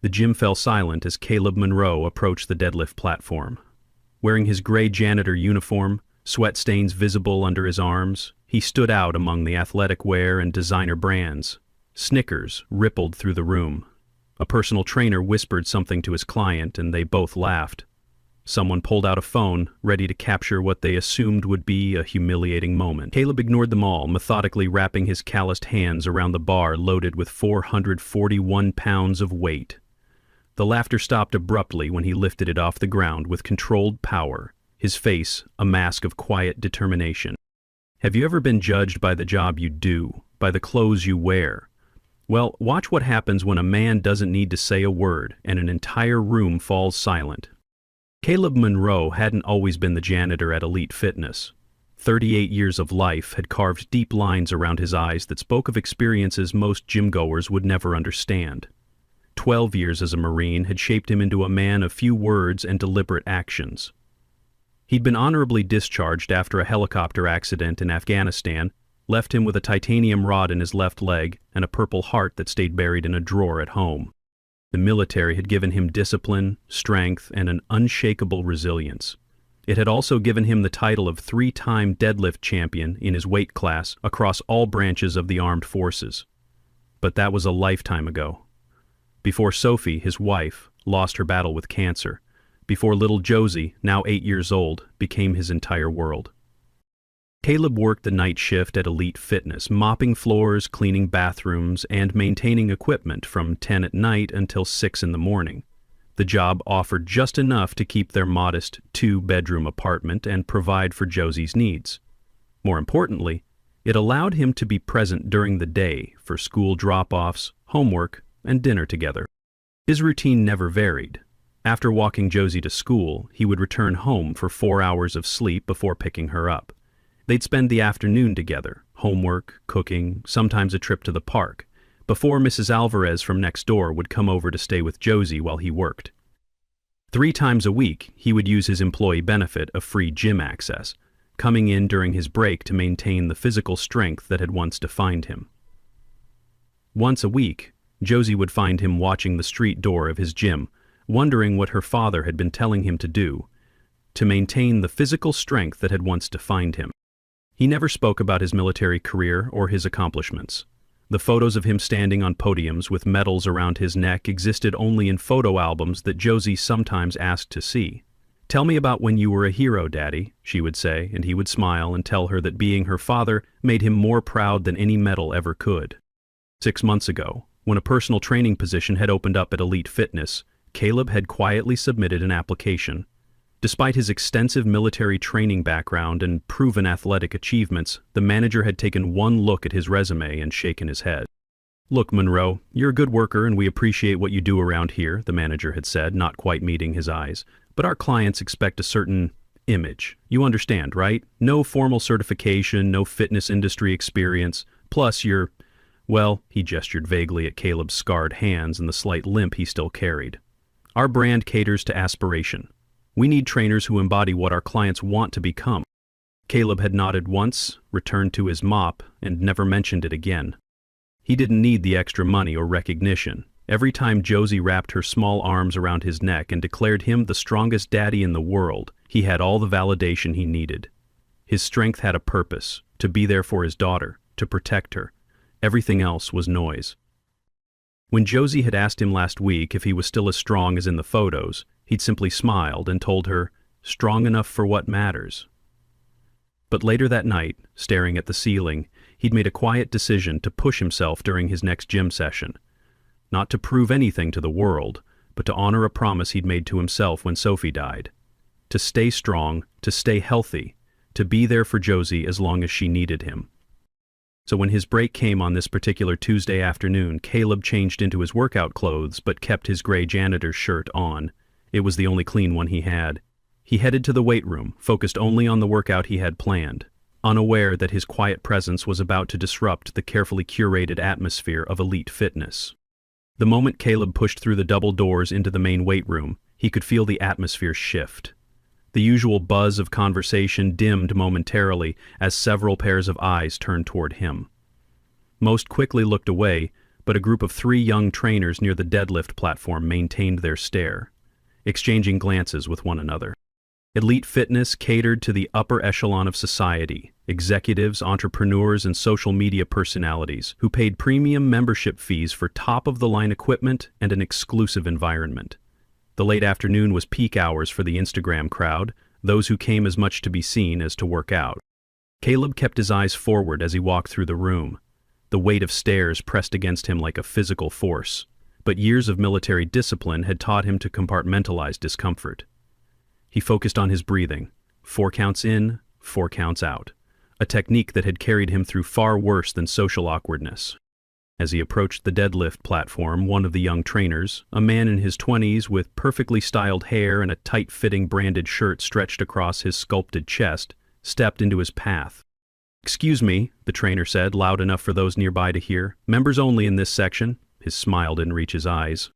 The gym fell silent as Caleb Monroe approached the deadlift platform. Wearing his gray janitor uniform, sweat stains visible under his arms, he stood out among the athletic wear and designer brands. Snickers rippled through the room. A personal trainer whispered something to his client, and they both laughed. Someone pulled out a phone, ready to capture what they assumed would be a humiliating moment. Caleb ignored them all, methodically wrapping his calloused hands around the bar loaded with 441 pounds of weight. The laughter stopped abruptly when he lifted it off the ground with controlled power, his face a mask of quiet determination. Have you ever been judged by the job you do, by the clothes you wear? Well, watch what happens when a man doesn't need to say a word and an entire room falls silent. Caleb Monroe hadn't always been the janitor at Elite Fitness. 38 years of life had carved deep lines around his eyes that spoke of experiences most gym-goers would never understand. 12 years as a Marine had shaped him into a man of few words and deliberate actions. He'd been honorably discharged after a helicopter accident in Afghanistan, left him with a titanium rod in his left leg and a Purple Heart that stayed buried in a drawer at home. The military had given him discipline, strength, and an unshakable resilience. It had also given him the title of 3-time deadlift champion in his weight class across all branches of the armed forces. But that was a lifetime ago. Before Sophie, his wife, lost her battle with cancer. Before little Josie, now 8 years old, became his entire world. Caleb worked the night shift at Elite Fitness, mopping floors, cleaning bathrooms, and maintaining equipment from 10 at night until 6 in the morning. The job offered just enough to keep their modest 2-bedroom apartment and provide for Josie's needs. More importantly, it allowed him to be present during the day for school drop-offs, homework, and dinner together. His routine never varied. After walking Josie to school, he would return home for 4 hours of sleep before picking her up. They'd spend the afternoon together, homework, cooking, sometimes a trip to the park, before Mrs. Alvarez from next door would come over to stay with Josie while he worked. 3 times a week, he would use his employee benefit of free gym access, coming in during his break to maintain the physical strength that had once defined him. Once a week, Josie would find him watching the street door of his gym, wondering what her father had been telling him to do, to maintain the physical strength that had once defined him. He never spoke about his military career or his accomplishments. The photos of him standing on podiums with medals around his neck existed only in photo albums that Josie sometimes asked to see. "Tell me about when you were a hero, Daddy," she would say, and he would smile and tell her that being her father made him more proud than any medal ever could. 6 months ago, when a personal training position had opened up at Elite Fitness, Caleb had quietly submitted an application. Despite his extensive military training background and proven athletic achievements, the manager had taken one look at his resume and shaken his head. "Look, Monroe, you're a good worker and we appreciate what you do around here," the manager had said, not quite meeting his eyes. "But our clients expect a certain image. You understand, right? No formal certification, no fitness industry experience. Plus you're..." Well, he gestured vaguely at Caleb's scarred hands and the slight limp he still carried. "Our brand caters to aspiration. We need trainers who embody what our clients want to become." Caleb had nodded once, returned to his mop, and never mentioned it again. He didn't need the extra money or recognition. Every time Josie wrapped her small arms around his neck and declared him the strongest daddy in the world, he had all the validation he needed. His strength had a purpose, to be there for his daughter, to protect her. Everything else was noise. When Josie had asked him last week if he was still as strong as in the photos, he'd simply smiled and told her, "Strong enough for what matters." But later that night, staring at the ceiling, he'd made a quiet decision to push himself during his next gym session. Not to prove anything to the world, but to honor a promise he'd made to himself when Sophie died. To stay strong, to stay healthy, to be there for Josie as long as she needed him. So when his break came on this particular Tuesday afternoon, Caleb changed into his workout clothes but kept his gray janitor's shirt on. It was the only clean one he had. He headed to the weight room, focused only on the workout he had planned, unaware that his quiet presence was about to disrupt the carefully curated atmosphere of Elite Fitness. The moment Caleb pushed through the double doors into the main weight room, he could feel the atmosphere shift. The usual buzz of conversation dimmed momentarily as several pairs of eyes turned toward him. Most quickly looked away, but a group of 3 young trainers near the deadlift platform maintained their stare, exchanging glances with one another. Elite fitness catered to the upper echelon of society, executives, entrepreneurs, and social media personalities who paid premium membership fees for top-of-the-line equipment and an exclusive environment. The late afternoon was peak hours for the Instagram crowd, those who came as much to be seen as to work out. Caleb kept his eyes forward as he walked through the room. The weight of stares pressed against him like a physical force, but years of military discipline had taught him to compartmentalize discomfort. He focused on his breathing, 4 counts in, 4 counts out, a technique that had carried him through far worse than social awkwardness. As he approached the deadlift platform, one of the young trainers, a man in his 20s with perfectly styled hair and a tight-fitting branded shirt stretched across his sculpted chest, stepped into his path. "Excuse me," the trainer said, loud enough for those nearby to hear. "Members only in this section." His smile didn't reach his eyes.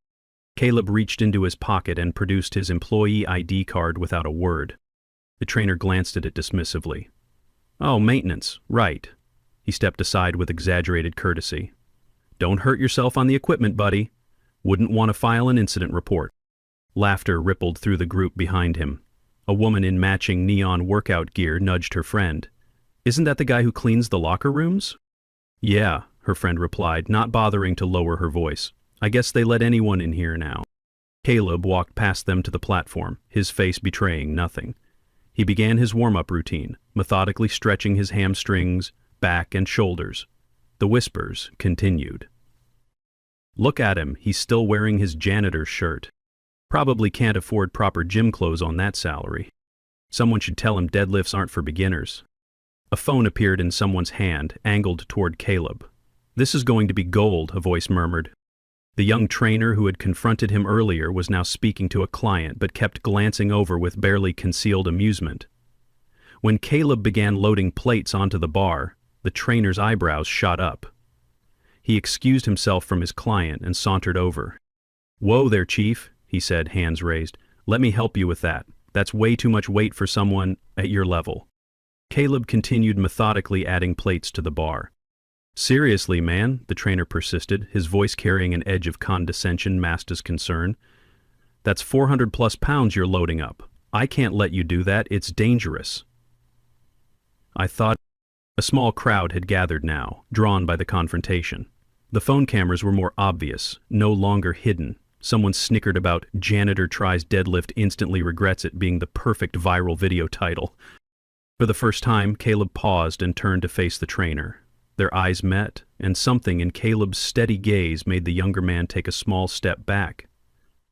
Caleb reached into his pocket and produced his employee ID card without a word. The trainer glanced at it dismissively. "Oh, maintenance, right." He stepped aside with exaggerated courtesy. "Don't hurt yourself on the equipment, buddy. Wouldn't want to file an incident report." Laughter rippled through the group behind him. A woman in matching neon workout gear nudged her friend. "Isn't that the guy who cleans the locker rooms?" "Yeah," her friend replied, not bothering to lower her voice. "I guess they let anyone in here now." Caleb walked past them to the platform, his face betraying nothing. He began his warm-up routine, methodically stretching his hamstrings, back, and shoulders. The whispers continued. "Look at him, he's still wearing his janitor shirt. Probably can't afford proper gym clothes on that salary. Someone should tell him deadlifts aren't for beginners." A phone appeared in someone's hand, angled toward Caleb. "This is going to be gold," a voice murmured. The young trainer who had confronted him earlier was now speaking to a client, but kept glancing over with barely concealed amusement. When Caleb began loading plates onto the bar, the trainer's eyebrows shot up. He excused himself from his client and sauntered over. "Whoa there, Chief," he said, hands raised. "Let me help you with that. That's way too much weight for someone at your level." Caleb continued methodically adding plates to the bar. "Seriously, man," the trainer persisted, his voice carrying an edge of condescension masked as concern. "That's 400+ pounds you're loading up. I can't let you do that. It's dangerous." "I thought—" A small crowd had gathered now, drawn by the confrontation. The phone cameras were more obvious, no longer hidden. Someone snickered about "Janitor tries deadlift, instantly regrets it" being the perfect viral video title. For the first time, Caleb paused and turned to face the trainer. Their eyes met, and something in Caleb's steady gaze made the younger man take a small step back.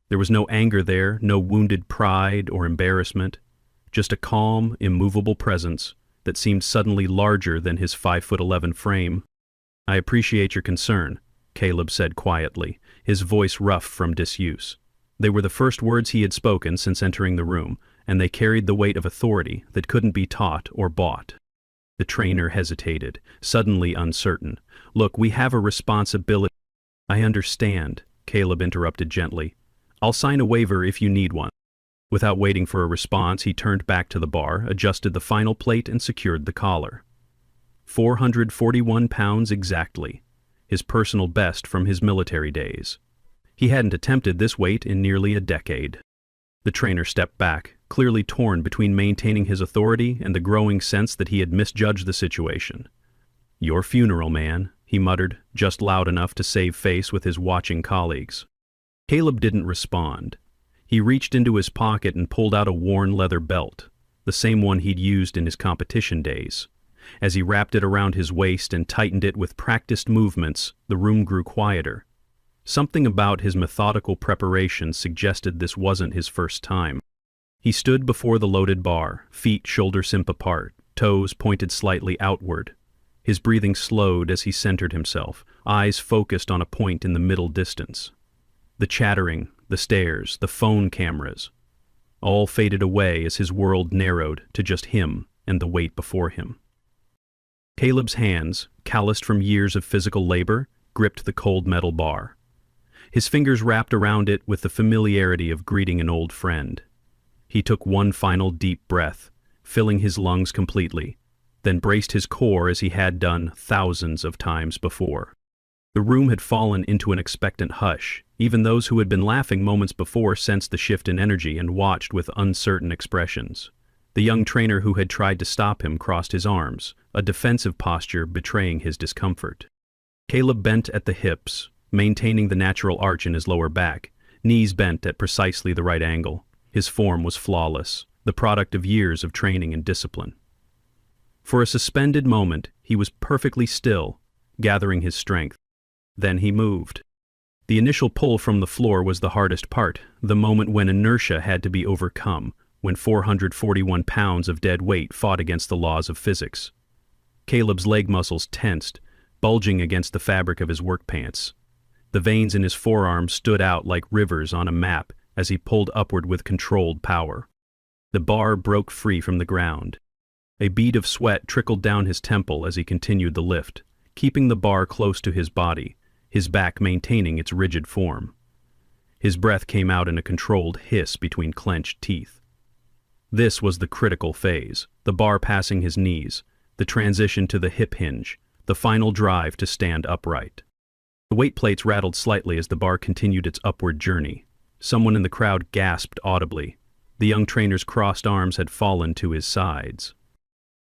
There was no anger there, no wounded pride or embarrassment, just a calm, immovable presence that seemed suddenly larger than his 5'11" frame. "I appreciate your concern," Caleb said quietly, his voice rough from disuse. They were the first words he had spoken since entering the room, and they carried the weight of authority that couldn't be taught or bought. The trainer hesitated, suddenly uncertain. "Look, we have a responsibility—" "I understand," Caleb interrupted gently. "I'll sign a waiver if you need one." Without waiting for a response, he turned back to the bar, adjusted the final plate, and secured the collar. 441 pounds exactly, his personal best from his military days. He hadn't attempted this weight in nearly a decade. The trainer stepped back, clearly torn between maintaining his authority and the growing sense that he had misjudged the situation. "Your funeral, man," he muttered, just loud enough to save face with his watching colleagues. Caleb didn't respond. He reached into his pocket and pulled out a worn leather belt, the same one he'd used in his competition days. As he wrapped it around his waist and tightened it with practiced movements, the room grew quieter. Something about his methodical preparation suggested this wasn't his first time. He stood before the loaded bar, feet shoulder-simp apart, toes pointed slightly outward. His breathing slowed as he centered himself, eyes focused on a point in the middle distance. The chattering, the stares, the phone cameras, all faded away as his world narrowed to just him and the weight before him. Caleb's hands, calloused from years of physical labor, gripped the cold metal bar. His fingers wrapped around it with the familiarity of greeting an old friend. He took one final deep breath, filling his lungs completely, then braced his core as he had done thousands of times before. The room had fallen into an expectant hush. Even those who had been laughing moments before sensed the shift in energy and watched with uncertain expressions. The young trainer who had tried to stop him crossed his arms, a defensive posture betraying his discomfort. Caleb bent at the hips, maintaining the natural arch in his lower back, knees bent at precisely the right angle. His form was flawless, the product of years of training and discipline. For a suspended moment, he was perfectly still, gathering his strength. Then he moved. The initial pull from the floor was the hardest part, the moment when inertia had to be overcome, when 441 pounds of dead weight fought against the laws of physics. Caleb's leg muscles tensed, bulging against the fabric of his work pants. The veins in his forearms stood out like rivers on a map as he pulled upward with controlled power. The bar broke free from the ground. A bead of sweat trickled down his temple as he continued the lift, keeping the bar close to his body, his back maintaining its rigid form. His breath came out in a controlled hiss between clenched teeth. This was the critical phase, the bar passing his knees, the transition to the hip hinge, the final drive to stand upright. The weight plates rattled slightly as the bar continued its upward journey. Someone in the crowd gasped audibly. The young trainer's crossed arms had fallen to his sides.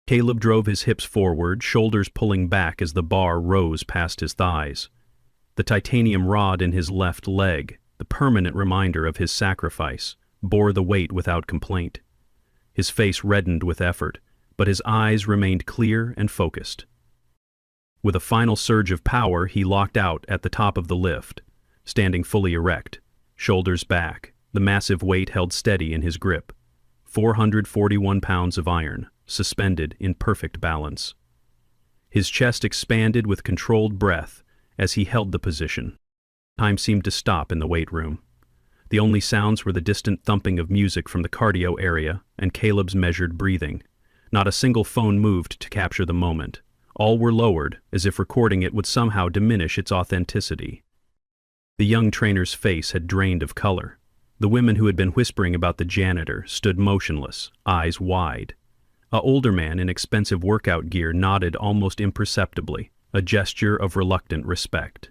Caleb drove his hips forward, shoulders pulling back as the bar rose past his thighs. The titanium rod in his left leg, the permanent reminder of his sacrifice, bore the weight without complaint. His face reddened with effort, but his eyes remained clear and focused. With a final surge of power, he locked out at the top of the lift, standing fully erect, shoulders back, the massive weight held steady in his grip. 441 pounds of iron, suspended in perfect balance. His chest expanded with controlled breath as he held the position. Time seemed to stop in the weight room. The only sounds were the distant thumping of music from the cardio area and Caleb's measured breathing. Not a single phone moved to capture the moment. All were lowered, as if recording it would somehow diminish its authenticity. The young trainer's face had drained of color. The women who had been whispering about the janitor stood motionless, eyes wide. An older man in expensive workout gear nodded almost imperceptibly, a gesture of reluctant respect.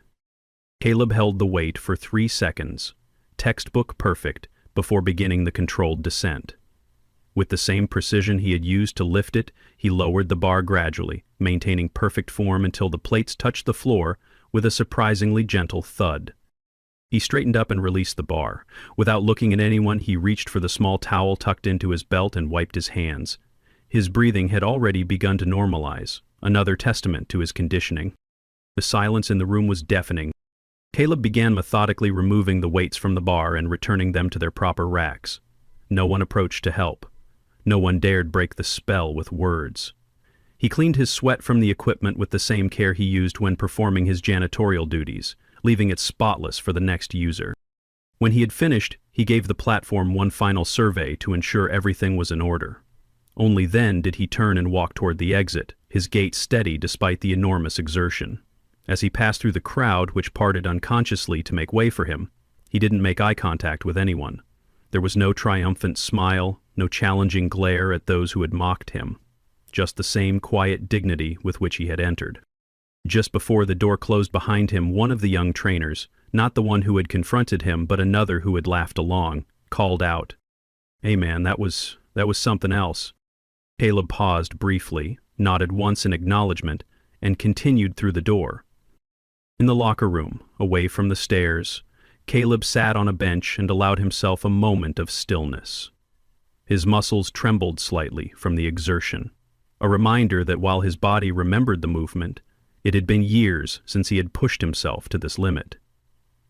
Caleb held the weight for 3 seconds, textbook perfect, before beginning the controlled descent. With the same precision he had used to lift it, he lowered the bar gradually, maintaining perfect form until the plates touched the floor with a surprisingly gentle thud. He straightened up and released the bar. Without looking at anyone, he reached for the small towel tucked into his belt and wiped his hands. His breathing had already begun to normalize, another testament to his conditioning. The silence in the room was deafening. Caleb began methodically removing the weights from the bar and returning them to their proper racks. No one approached to help. No one dared break the spell with words. He cleaned his sweat from the equipment with the same care he used when performing his janitorial duties, leaving it spotless for the next user. When he had finished, he gave the platform one final survey to ensure everything was in order. Only then did he turn and walk toward the exit, his gait steady despite the enormous exertion. As he passed through the crowd, which parted unconsciously to make way for him, he didn't make eye contact with anyone. There was no triumphant smile, no challenging glare at those who had mocked him. Just the same quiet dignity with which he had entered. Just before the door closed behind him, one of the young trainers, not the one who had confronted him but another who had laughed along, called out, "Hey man, that was something else." Caleb paused briefly, nodded once in acknowledgement, and continued through the door. In the locker room, away from the stairs, Caleb sat on a bench and allowed himself a moment of stillness. His muscles trembled slightly from the exertion, a reminder that while his body remembered the movement, it had been years since he had pushed himself to this limit.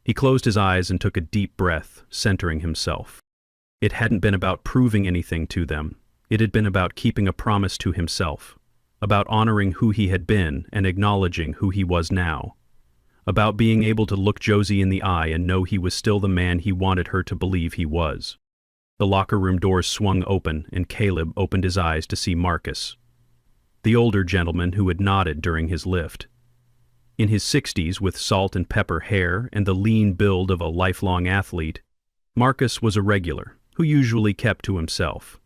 He closed his eyes and took a deep breath, centering himself. It hadn't been about proving anything to them. It had been about keeping a promise to himself, about honoring who he had been and acknowledging who he was now, about being able to look Josie in the eye and know he was still the man he wanted her to believe he was. The locker room doors swung open and Caleb opened his eyes to see Marcus, the older gentleman who had nodded during his lift. In his 60s, with salt and pepper hair and the lean build of a lifelong athlete, Marcus was a regular who usually kept to himself.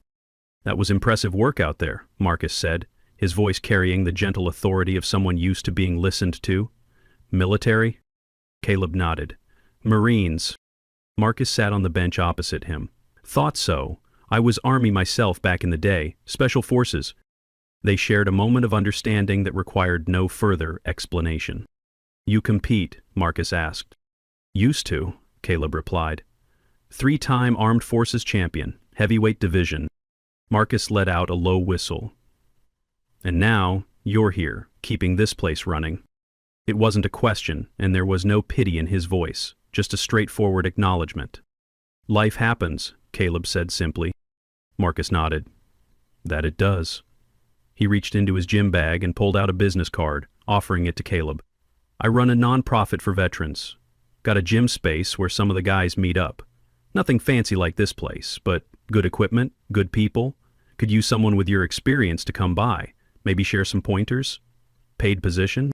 "That was impressive work out there," Marcus said, his voice carrying the gentle authority of someone used to being listened to. Military? Caleb nodded. Marines. Marcus sat on the bench opposite him. Thought so. I was Army myself back in the day, Special Forces. They shared a moment of understanding that required no further explanation. You compete? Marcus asked. Used to, Caleb replied. 3-time Armed Forces champion, heavyweight division. Marcus let out a low whistle. And now, you're here, keeping this place running. It wasn't a question, and there was no pity in his voice, just a straightforward acknowledgement. Life happens, Caleb said simply. Marcus nodded. That it does. He reached into his gym bag and pulled out a business card, offering it to Caleb. I run a non-profit for veterans. Got a gym space where some of the guys meet up. Nothing fancy like this place, but good equipment, good people. Could use someone with your experience to come by, maybe share some pointers. Paid position?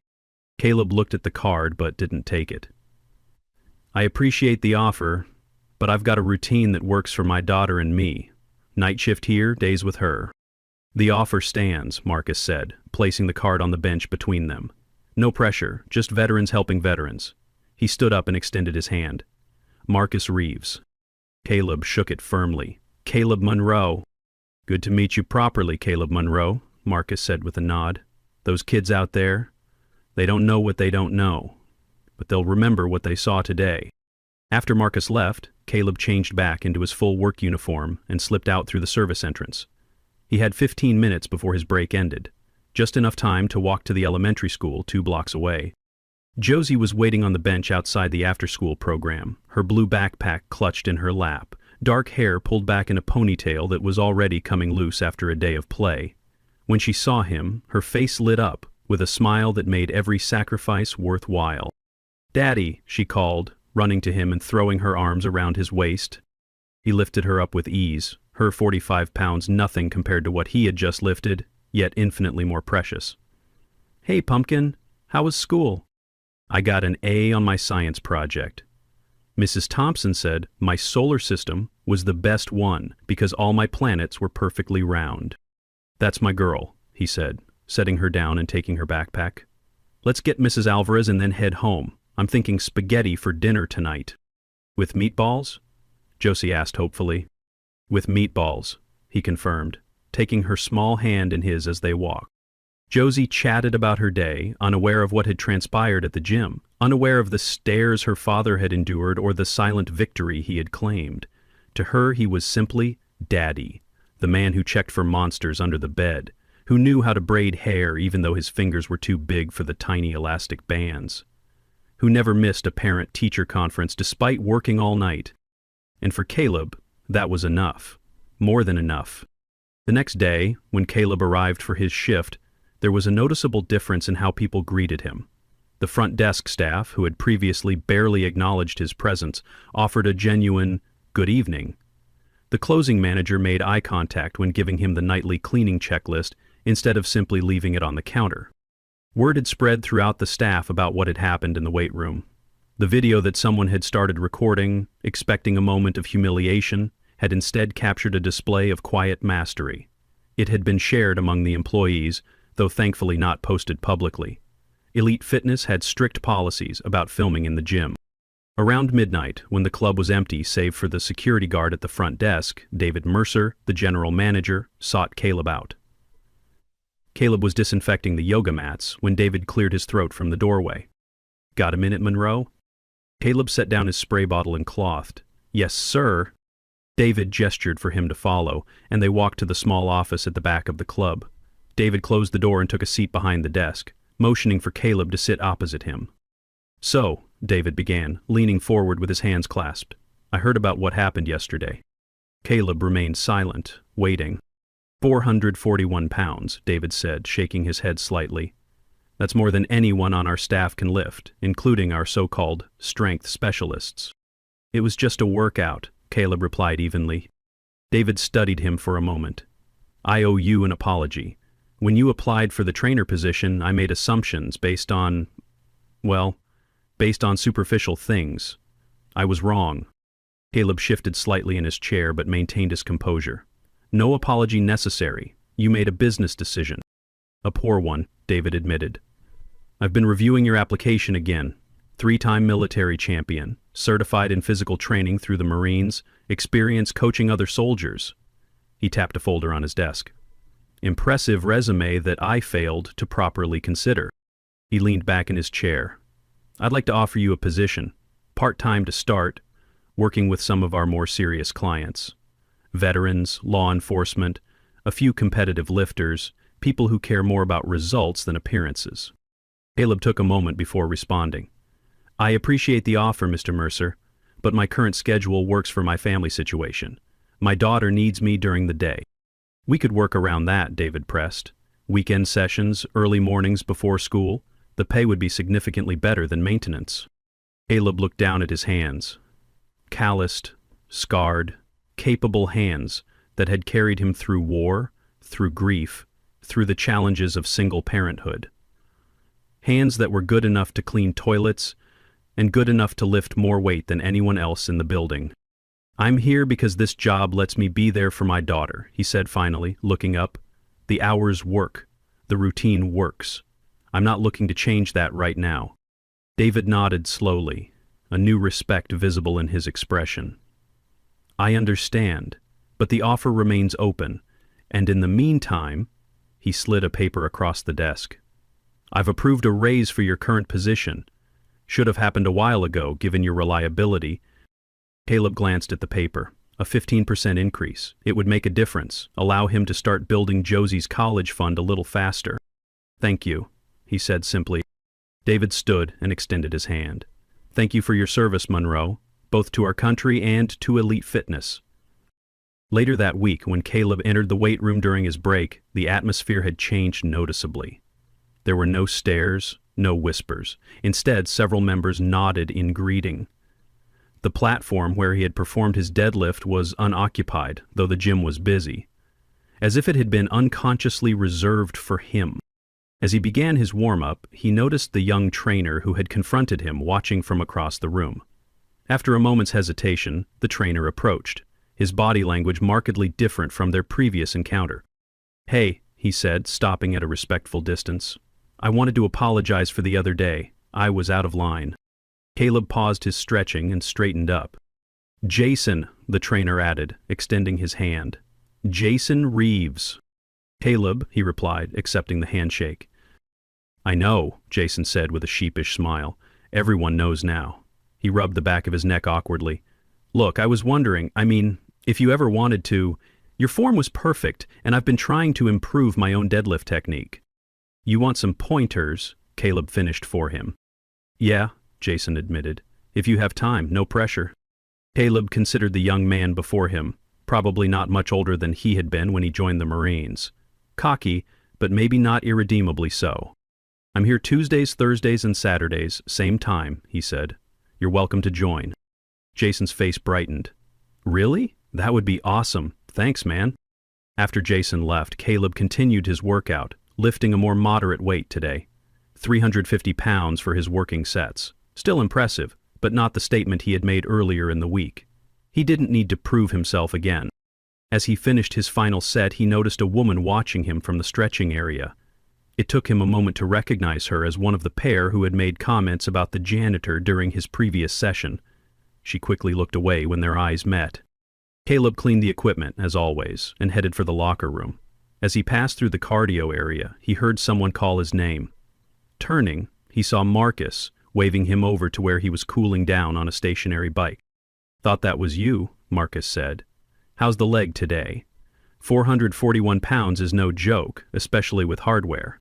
Caleb looked at the card but didn't take it. I appreciate the offer, but I've got a routine that works for my daughter and me. Night shift here, days with her. The offer stands, Marcus said, placing the card on the bench between them. No pressure, just veterans helping veterans. He stood up and extended his hand. Marcus Reeves. Caleb shook it firmly. Caleb Monroe. Good to meet you properly, Caleb Monroe, Marcus said with a nod. Those kids out there, they don't know what they don't know, but they'll remember what they saw today. After Marcus left, Caleb changed back into his full work uniform and slipped out through the service entrance. He had 15 minutes before his break ended, just enough time to walk to the elementary school 2 blocks away. Josie was waiting on the bench outside the after-school program, her blue backpack clutched in her lap, dark hair pulled back in a ponytail that was already coming loose after a day of play. When she saw him, her face lit up with a smile that made every sacrifice worthwhile. Daddy, she called, running to him and throwing her arms around his waist. He lifted her up with ease, her 45 pounds nothing compared to what he had just lifted, yet infinitely more precious. Hey, Pumpkin, how was school? I got an A on my science project. Mrs. Thompson said my solar system was the best one because all my planets were perfectly round. That's my girl, he said, setting her down and taking her backpack. Let's get Mrs. Alvarez and then head home. I'm thinking spaghetti for dinner tonight. With meatballs? Josie asked hopefully. With meatballs, he confirmed, taking her small hand in his as they walked. Josie chatted about her day, unaware of what had transpired at the gym, unaware of the stares her father had endured or the silent victory he had claimed. To her he was simply Daddy, the man who checked for monsters under the bed, who knew how to braid hair even though his fingers were too big for the tiny elastic bands, who never missed a parent-teacher conference despite working all night. And for Caleb, that was enough. More than enough. The next day, when Caleb arrived for his shift, there was a noticeable difference in how people greeted him. The front desk staff, who had previously barely acknowledged his presence, offered a genuine, "Good evening." The closing manager made eye contact when giving him the nightly cleaning checklist instead of simply leaving it on the counter. Word had spread throughout the staff about what had happened in the weight room. The video that someone had started recording, expecting a moment of humiliation, had instead captured a display of quiet mastery. It had been shared among the employees, though thankfully not posted publicly. Elite Fitness had strict policies about filming in the gym. Around midnight, when the club was empty save for the security guard at the front desk, David Mercer, the general manager, sought Caleb out. Caleb was disinfecting the yoga mats when David cleared his throat from the doorway. Got a minute, Monroe? Caleb set down his spray bottle and clothed. Yes, sir. David gestured for him to follow, and they walked to the small office at the back of the club. David closed the door and took a seat behind the desk, motioning for Caleb to sit opposite him. So, David began, leaning forward with his hands clasped, I heard about what happened yesterday. Caleb remained silent, waiting. 441 pounds, David said, shaking his head slightly. That's more than anyone on our staff can lift, including our so-called strength specialists. It was just a workout, Caleb replied evenly. David studied him for a moment. I owe you an apology. When you applied for the trainer position, I made assumptions based on superficial things. I was wrong. Caleb shifted slightly in his chair but maintained his composure. No apology necessary. You made a business decision. A poor one, David admitted. I've been reviewing your application again. 3-time military champion, certified in physical training through the Marines, experience coaching other soldiers. He tapped a folder on his desk. Impressive resume that I failed to properly consider. He leaned back in his chair. I'd like to offer you a position, part-time to start, working with some of our more serious clients. Veterans, law enforcement, a few competitive lifters, people who care more about results than appearances. Caleb took a moment before responding. I appreciate the offer, Mr. Mercer, but my current schedule works for my family situation. My daughter needs me during the day. We could work around that, David pressed. Weekend sessions, early mornings before school, the pay would be significantly better than maintenance. Caleb looked down at his hands. Calloused, scarred, capable hands that had carried him through war, through grief, through the challenges of single parenthood. Hands that were good enough to clean toilets and good enough to lift more weight than anyone else in the building. I'm here because this job lets me be there for my daughter, he said finally, looking up. The hours work. The routine works. I'm not looking to change that right now. David nodded slowly, a new respect visible in his expression. I understand, but the offer remains open, and in the meantime, he slid a paper across the desk. I've approved a raise for your current position. Should have happened a while ago, given your reliability. Caleb glanced at the paper. A 15% increase. It would make a difference, allow him to start building Josie's college fund a little faster. Thank you, he said simply. David stood and extended his hand. Thank you for your service, Monroe, both to our country and to elite fitness. Later that week, when Caleb entered the weight room during his break, the atmosphere had changed noticeably. There were no stares, no whispers. Instead, several members nodded in greeting. The platform where he had performed his deadlift was unoccupied, though the gym was busy, as if it had been unconsciously reserved for him. As he began his warm-up, he noticed the young trainer who had confronted him watching from across the room. After a moment's hesitation, the trainer approached, his body language markedly different from their previous encounter. Hey, he said, stopping at a respectful distance. I wanted to apologize for the other day. I was out of line. Caleb paused his stretching and straightened up. Jason, the trainer added, extending his hand. Jason Reeves. Caleb, he replied, accepting the handshake. I know, Jason said with a sheepish smile. Everyone knows now. He rubbed the back of his neck awkwardly. Look, I was wondering, if you ever wanted to, your form was perfect, and I've been trying to improve my own deadlift technique. You want some pointers? Caleb finished for him. Yeah, Jason admitted. If you have time, no pressure. Caleb considered the young man before him, probably not much older than he had been when he joined the Marines. Cocky, but maybe not irredeemably so. I'm here Tuesdays, Thursdays, and Saturdays, same time, he said. You're welcome to join. Jason's face brightened. Really? That would be awesome. Thanks, man. After Jason left, Caleb continued his workout, lifting a more moderate weight today. 350 pounds for his working sets. Still impressive, but not the statement he had made earlier in the week. He didn't need to prove himself again. As he finished his final set, he noticed a woman watching him from the stretching area. It took him a moment to recognize her as one of the pair who had made comments about the janitor during his previous session. She quickly looked away when their eyes met. Caleb cleaned the equipment, as always, and headed for the locker room. As he passed through the cardio area, he heard someone call his name. Turning, he saw Marcus, waving him over to where he was cooling down on a stationary bike. Thought that was you, Marcus said. How's the leg today? 441 pounds is no joke, especially with hardware.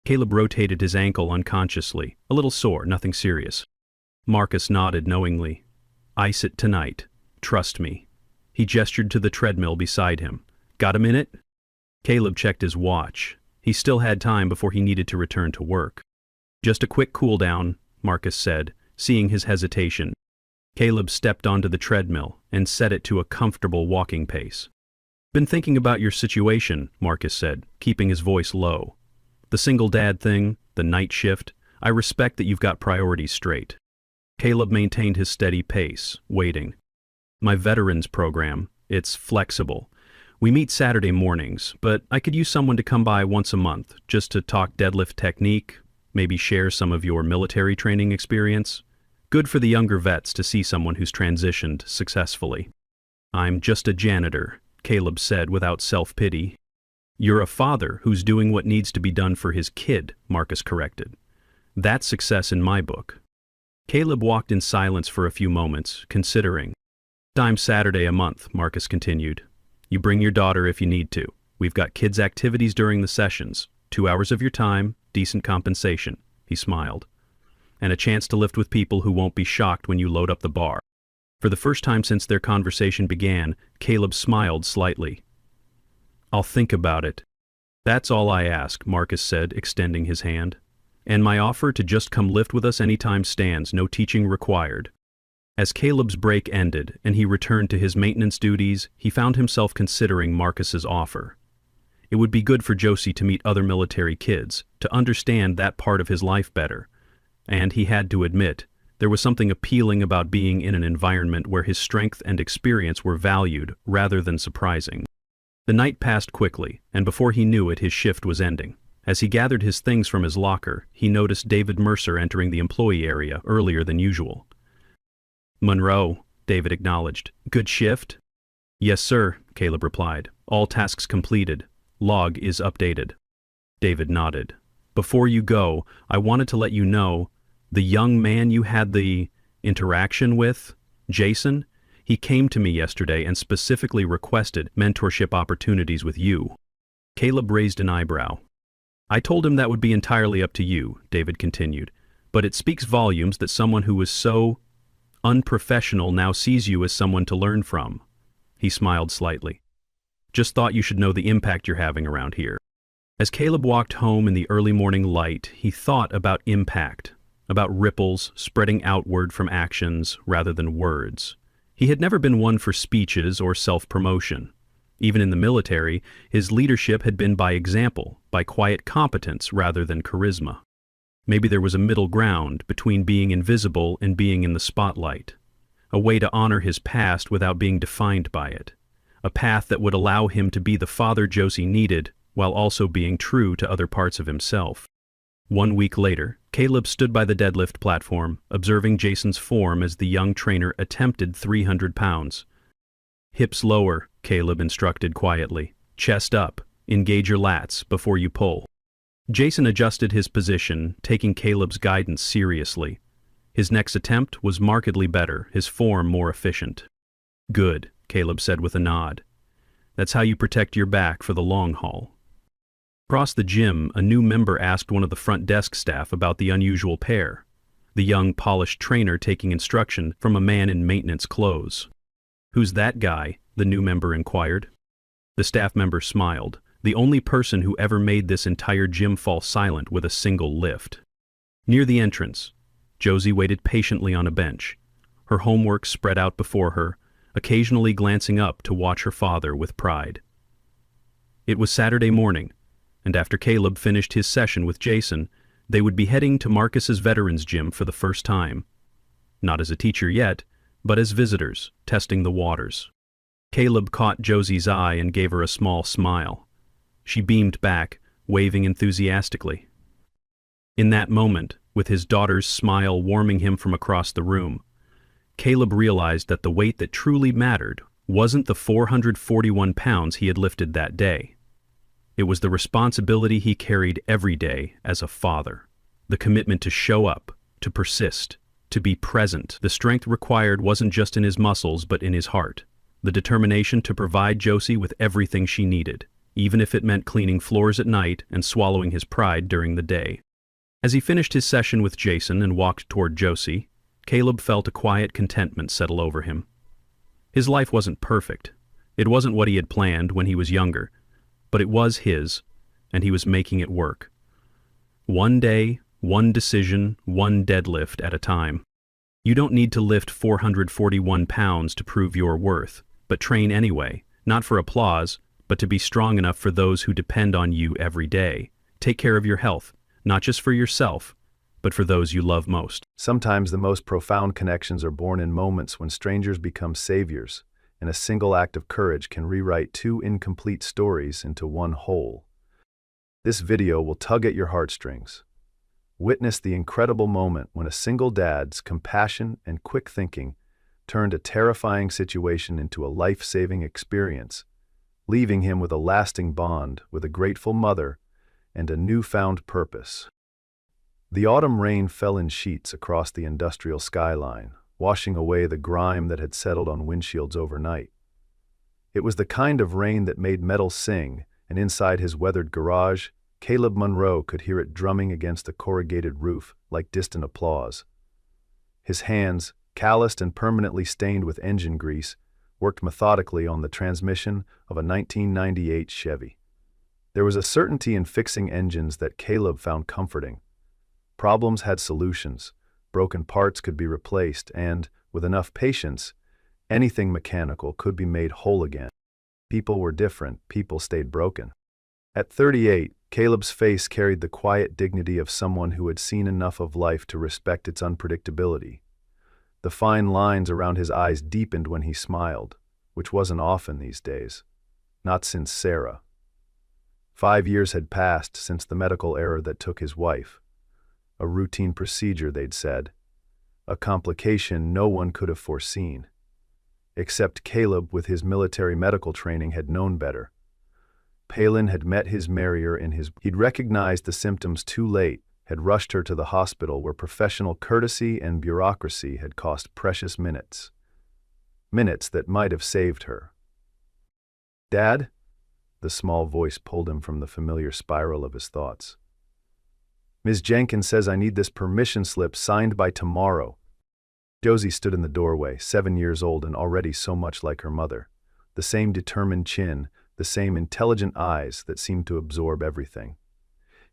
Caleb rotated his ankle unconsciously, a little sore, nothing serious. Marcus nodded knowingly. Ice it tonight. Trust me. He gestured to the treadmill beside him. Got a minute? Caleb checked his watch. He still had time before he needed to return to work. Just a quick cool down, Marcus said, seeing his hesitation. Caleb stepped onto the treadmill and set it to a comfortable walking pace. Been thinking about your situation, Marcus said, keeping his voice low. The single dad thing, the night shift, I respect that you've got priorities straight. Caleb maintained his steady pace, waiting. My veterans program, it's flexible. We meet Saturday mornings, but I could use someone to come by once a month, just to talk deadlift technique, Maybe share some of your military training experience? Good for the younger vets to see someone who's transitioned successfully. I'm just a janitor, Caleb said without self-pity. You're a father who's doing what needs to be done for his kid, Marcus corrected. That's success in my book. Caleb walked in silence for a few moments, considering. Time Saturday a month, Marcus continued. You bring your daughter if you need to. We've got kids' activities during the sessions. 2 hours of your time, decent compensation, he smiled. And a chance to lift with people who won't be shocked when you load up the bar. For the first time since their conversation began, Caleb smiled slightly. I'll think about it. That's all I ask, Marcus said, extending his hand. And my offer to just come lift with us anytime stands, no teaching required. As Caleb's break ended and he returned to his maintenance duties, he found himself considering Marcus's offer. It would be good for Josie to meet other military kids, to understand that part of his life better. And he had to admit, there was something appealing about being in an environment where his strength and experience were valued rather than surprising. The night passed quickly, and before he knew it, his shift was ending. As he gathered his things from his locker, he noticed David Mercer entering the employee area earlier than usual. Monroe, David acknowledged. Good shift? Yes, sir, Caleb replied. All tasks completed. Log is updated. David nodded. Before you go, I wanted to let you know, the young man you had the interaction with, Jason, he came to me yesterday and specifically requested mentorship opportunities with you. Caleb raised an eyebrow. I told him that would be entirely up to you, David continued, but it speaks volumes that someone who was so unprofessional now sees you as someone to learn from. He smiled slightly. Just thought you should know the impact you're having around here. As Caleb walked home in the early morning light, he thought about impact, about ripples spreading outward from actions rather than words. He had never been one for speeches or self-promotion. Even in the military, his leadership had been by example, by quiet competence rather than charisma. Maybe there was a middle ground between being invisible and being in the spotlight, a way to honor his past without being defined by it, a path that would allow him to be the father Josie needed while also being true to other parts of himself. 1 week later, Caleb stood by the deadlift platform, observing Jason's form as the young trainer attempted 300 pounds. Hips lower, Caleb instructed quietly. Chest up. Engage your lats before you pull. Jason adjusted his position, taking Caleb's guidance seriously. His next attempt was markedly better, his form more efficient. Good, Caleb said with a nod. That's how you protect your back for the long haul. Across the gym, a new member asked one of the front desk staff about the unusual pair, the young, polished trainer taking instruction from a man in maintenance clothes. Who's that guy? The new member inquired. The staff member smiled, the only person who ever made this entire gym fall silent with a single lift. Near the entrance, Josie waited patiently on a bench, her homework spread out before her, occasionally glancing up to watch her father with pride. It was Saturday morning, and after Caleb finished his session with Jason, they would be heading to Marcus's veterans gym for the first time. Not as a teacher yet, but as visitors, testing the waters. Caleb caught Josie's eye and gave her a small smile. She beamed back, waving enthusiastically. In that moment, with his daughter's smile warming him from across the room, Caleb realized that the weight that truly mattered wasn't the 441 pounds he had lifted that day. It was the responsibility he carried every day as a father, the commitment to show up, to persist, to be present. The strength required wasn't just in his muscles but in his heart, the determination to provide Josie with everything she needed, even if it meant cleaning floors at night and swallowing his pride during the day. As he finished his session with Jason and walked toward Josie, Caleb felt a quiet contentment settle over him. His life wasn't perfect. It wasn't what he had planned when he was younger, but it was his, and he was making it work. One day, one decision, one deadlift at a time. You don't need to lift 441 pounds to prove your worth, but train anyway, not for applause, but to be strong enough for those who depend on you every day. Take care of your health, not just for yourself, but for those you love most. Sometimes the most profound connections are born in moments when strangers become saviors, and a single act of courage can rewrite two incomplete stories into one whole. This video will tug at your heartstrings. witnessed the incredible moment when a single dad's compassion and quick thinking turned a terrifying situation into a life-saving experience, leaving him with a lasting bond with a grateful mother and a newfound purpose. The autumn rain fell in sheets across the industrial skyline, washing away the grime that had settled on windshields overnight. It was the kind of rain that made metal sing, and inside his weathered garage, Caleb Monroe could hear it drumming against the corrugated roof like distant applause. His hands, calloused and permanently stained with engine grease, worked methodically on the transmission of a 1998 Chevy. There was a certainty in fixing engines that Caleb found comforting. Problems had solutions, broken parts could be replaced, and, with enough patience, anything mechanical could be made whole again. People were different, people stayed broken. At 38, Caleb's face carried the quiet dignity of someone who had seen enough of life to respect its unpredictability. The fine lines around his eyes deepened when he smiled, which wasn't often these days. Not since Sarah. 5 years had passed since the medical error that took his wife. A routine procedure, they'd said. A complication no one could have foreseen. Except Caleb, with his military medical training, had known better. Palin had met his marrier in his... He'd recognized the symptoms too late, had rushed her to the hospital where professional courtesy and bureaucracy had cost precious minutes. Minutes that might have saved her. "Dad?" The small voice pulled him from the familiar spiral of his thoughts. "Ms. Jenkins says I need this permission slip signed by tomorrow." Josie stood in the doorway, 7 years old and already so much like her mother. The same determined chin, the same intelligent eyes that seemed to absorb everything.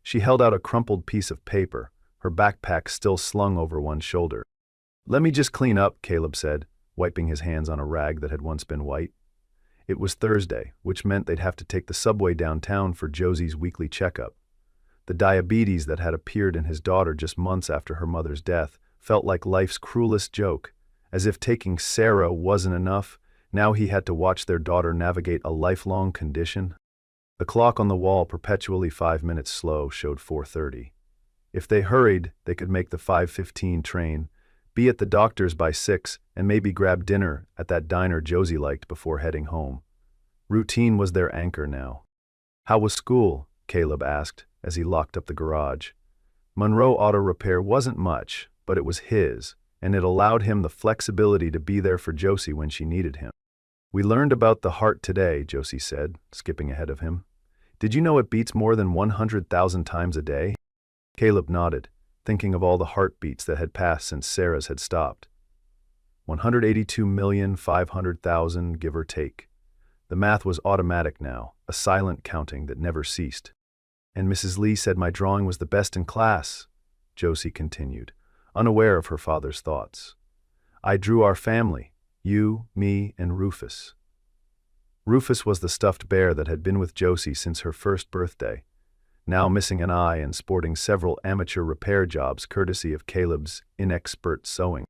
She held out a crumpled piece of paper, her backpack still slung over one shoulder. "Let me just clean up," Caleb said, wiping his hands on a rag that had once been white. It was Thursday, which meant they'd have to take the subway downtown for Josie's weekly checkup. The diabetes that had appeared in his daughter just months after her mother's death felt like life's cruelest joke. As if taking Sarah wasn't enough, now he had to watch their daughter navigate a lifelong condition. The clock on the wall, perpetually 5 minutes slow, showed 4:30. If they hurried, they could make the 5:15 train, be at the doctor's by 6, and maybe grab dinner at that diner Josie liked before heading home. Routine was their anchor now. "How was school?" Caleb asked as he locked up the garage. Monroe Auto Repair wasn't much, but it was his, and it allowed him the flexibility to be there for Josie when she needed him. "We learned about the heart today," Josie said, skipping ahead of him. "Did you know it beats more than 100,000 times a day?" Caleb nodded, thinking of all the heartbeats that had passed since Sarah's had stopped. 182,500,000, give or take. The math was automatic now, a silent counting that never ceased. "And Mrs. Lee said my drawing was the best in class," Josie continued, unaware of her father's thoughts. "I drew our family, you, me, and Rufus." Rufus was the stuffed bear that had been with Josie since her first birthday, now missing an eye and sporting several amateur repair jobs courtesy of Caleb's inexpert sewing.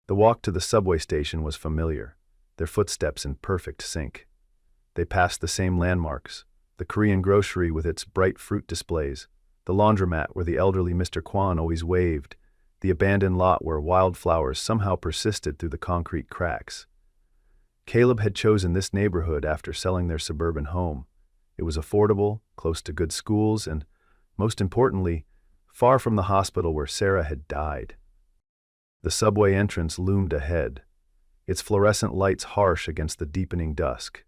The walk to the subway station was familiar, their footsteps in perfect sync. They passed the same landmarks, the Korean grocery with its bright fruit displays, the laundromat where the elderly Mr. Kwan always waved, the abandoned lot where wildflowers somehow persisted through the concrete cracks. Caleb had chosen this neighborhood after selling their suburban home. It was affordable, close to good schools, and, most importantly, far from the hospital where Sarah had died. The subway entrance loomed ahead, its fluorescent lights harsh against the deepening dusk.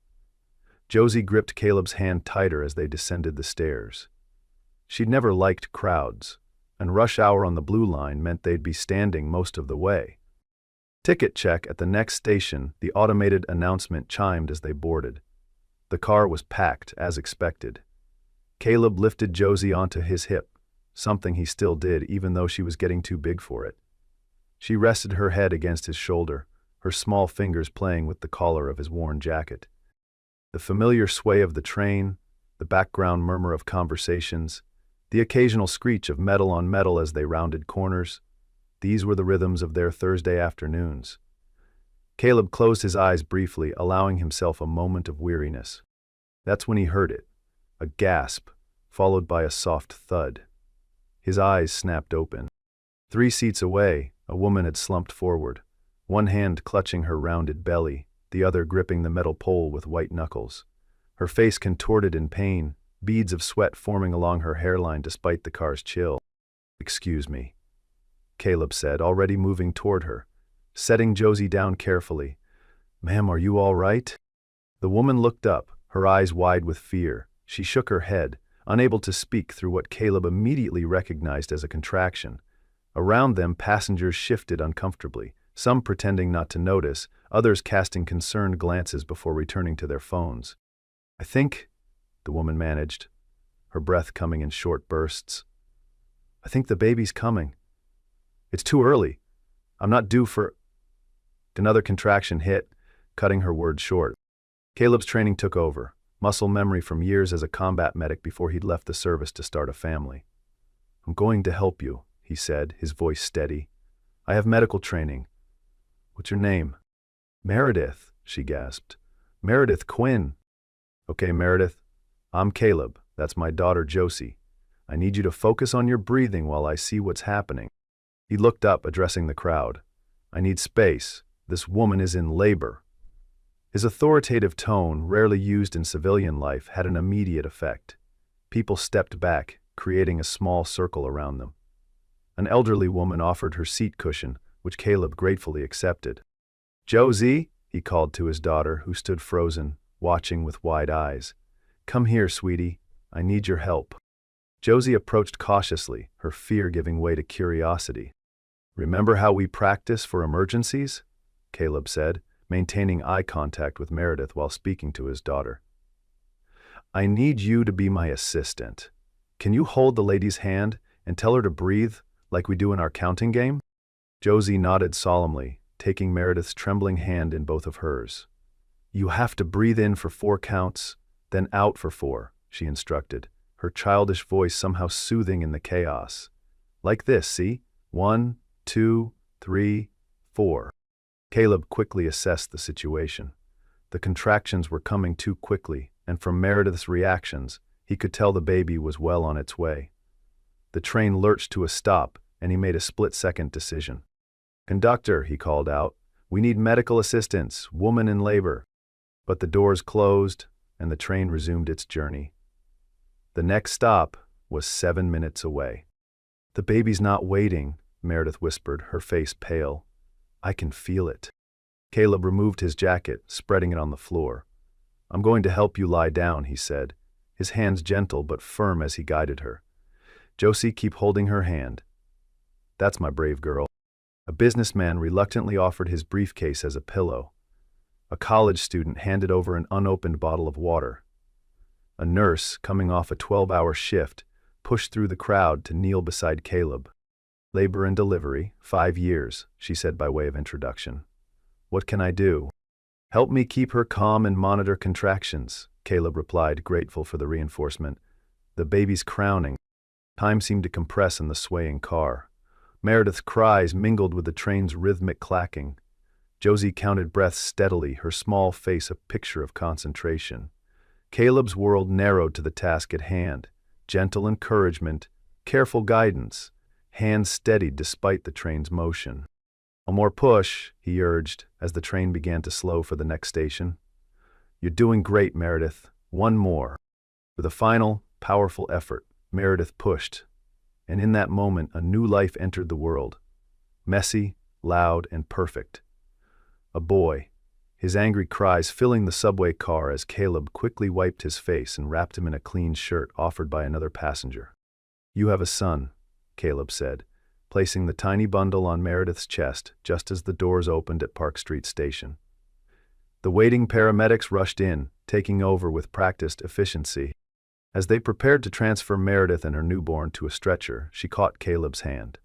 Josie gripped Caleb's hand tighter as they descended the stairs. She'd never liked crowds, and rush hour on the Blue Line meant they'd be standing most of the way. "Ticket check at the next station," the automated announcement chimed as they boarded. The car was packed, as expected. Caleb lifted Josie onto his hip, something he still did even though she was getting too big for it. She rested her head against his shoulder, her small fingers playing with the collar of his worn jacket. The familiar sway of the train, the background murmur of conversations, the occasional screech of metal on metal as they rounded corners, these were the rhythms of their Thursday afternoons. Caleb closed his eyes briefly, allowing himself a moment of weariness. That's when he heard it, a gasp, followed by a soft thud. His eyes snapped open. 3 seats away, a woman had slumped forward, one hand clutching her rounded belly, the other gripping the metal pole with white knuckles. Her face contorted in pain, beads of sweat forming along her hairline despite the car's chill. "Excuse me," Caleb said, already moving toward her, setting Josie down carefully. "Ma'am, are you all right?" The woman looked up, her eyes wide with fear. She shook her head, unable to speak through what Caleb immediately recognized as a contraction. Around them, passengers shifted uncomfortably, some pretending not to notice, others casting concerned glances before returning to their phones. "I think," the woman managed, her breath coming in short bursts. "I think the baby's coming. It's too early. I'm not due for—" Another contraction hit, cutting her words short. Caleb's training took over, muscle memory from years as a combat medic before he'd left the service to start a family. "I'm going to help you," he said, his voice steady. "I have medical training. What's your name?" "Meredith," she gasped. "Meredith Quinn." "Okay, Meredith. I'm Caleb. That's my daughter Josie. I need you to focus on your breathing while I see what's happening." He looked up, addressing the crowd. "I need space. This woman is in labor." His authoritative tone, rarely used in civilian life, had an immediate effect. People stepped back, creating a small circle around them. An elderly woman offered her seat cushion, which Caleb gratefully accepted. "Josie," he called to his daughter, who stood frozen, watching with wide eyes. "Come here, sweetie. I need your help." Josie approached cautiously, her fear giving way to curiosity. "Remember how we practice for emergencies?" Caleb said, maintaining eye contact with Meredith while speaking to his daughter. "I need you to be my assistant. Can you hold the lady's hand and tell her to breathe like we do in our counting game?" Josie nodded solemnly, taking Meredith's trembling hand in both of hers. "You have to breathe in for 4 counts, then out for 4, she instructed, her childish voice somehow soothing in the chaos. "Like this, see? 1, 2, 3, 4. Caleb quickly assessed the situation. The contractions were coming too quickly, and from Meredith's reactions, he could tell the baby was well on its way. The train lurched to a stop, and he made a split-second decision. "Conductor," he called out, "we need medical assistance, woman in labor." But the doors closed, and the train resumed its journey. The next stop was 7 minutes away. "The baby's not waiting," Meredith whispered, her face pale. "I can feel it." Caleb removed his jacket, spreading it on the floor. "I'm going to help you lie down," he said, his hands gentle but firm as he guided her. "Josie, keep holding her hand. That's my brave girl." A businessman reluctantly offered his briefcase as a pillow. A college student handed over an unopened bottle of water. A nurse, coming off a 12-hour shift, pushed through the crowd to kneel beside Caleb. "Labor and delivery, 5 years," she said by way of introduction. "What can I do?" "Help me keep her calm and monitor contractions," Caleb replied, grateful for the reinforcement. "The baby's crowning." Time seemed to compress in the swaying car. Meredith's cries mingled with the train's rhythmic clacking. Josie counted breaths steadily, her small face a picture of concentration. Caleb's world narrowed to the task at hand. Gentle encouragement, careful guidance, hands steadied despite the train's motion. "A more push," he urged, as the train began to slow for the next station. "You're doing great, Meredith. 1 more." With a final, powerful effort, Meredith pushed, and in that moment a new life entered the world. Messy, loud, and perfect. A boy, his angry cries filling the subway car as Caleb quickly wiped his face and wrapped him in a clean shirt offered by another passenger. "You have a son," Caleb said, placing the tiny bundle on Meredith's chest just as the doors opened at Park Street Station. The waiting paramedics rushed in, taking over with practiced efficiency. As they prepared to transfer Meredith and her newborn to a stretcher, she caught Caleb's hand.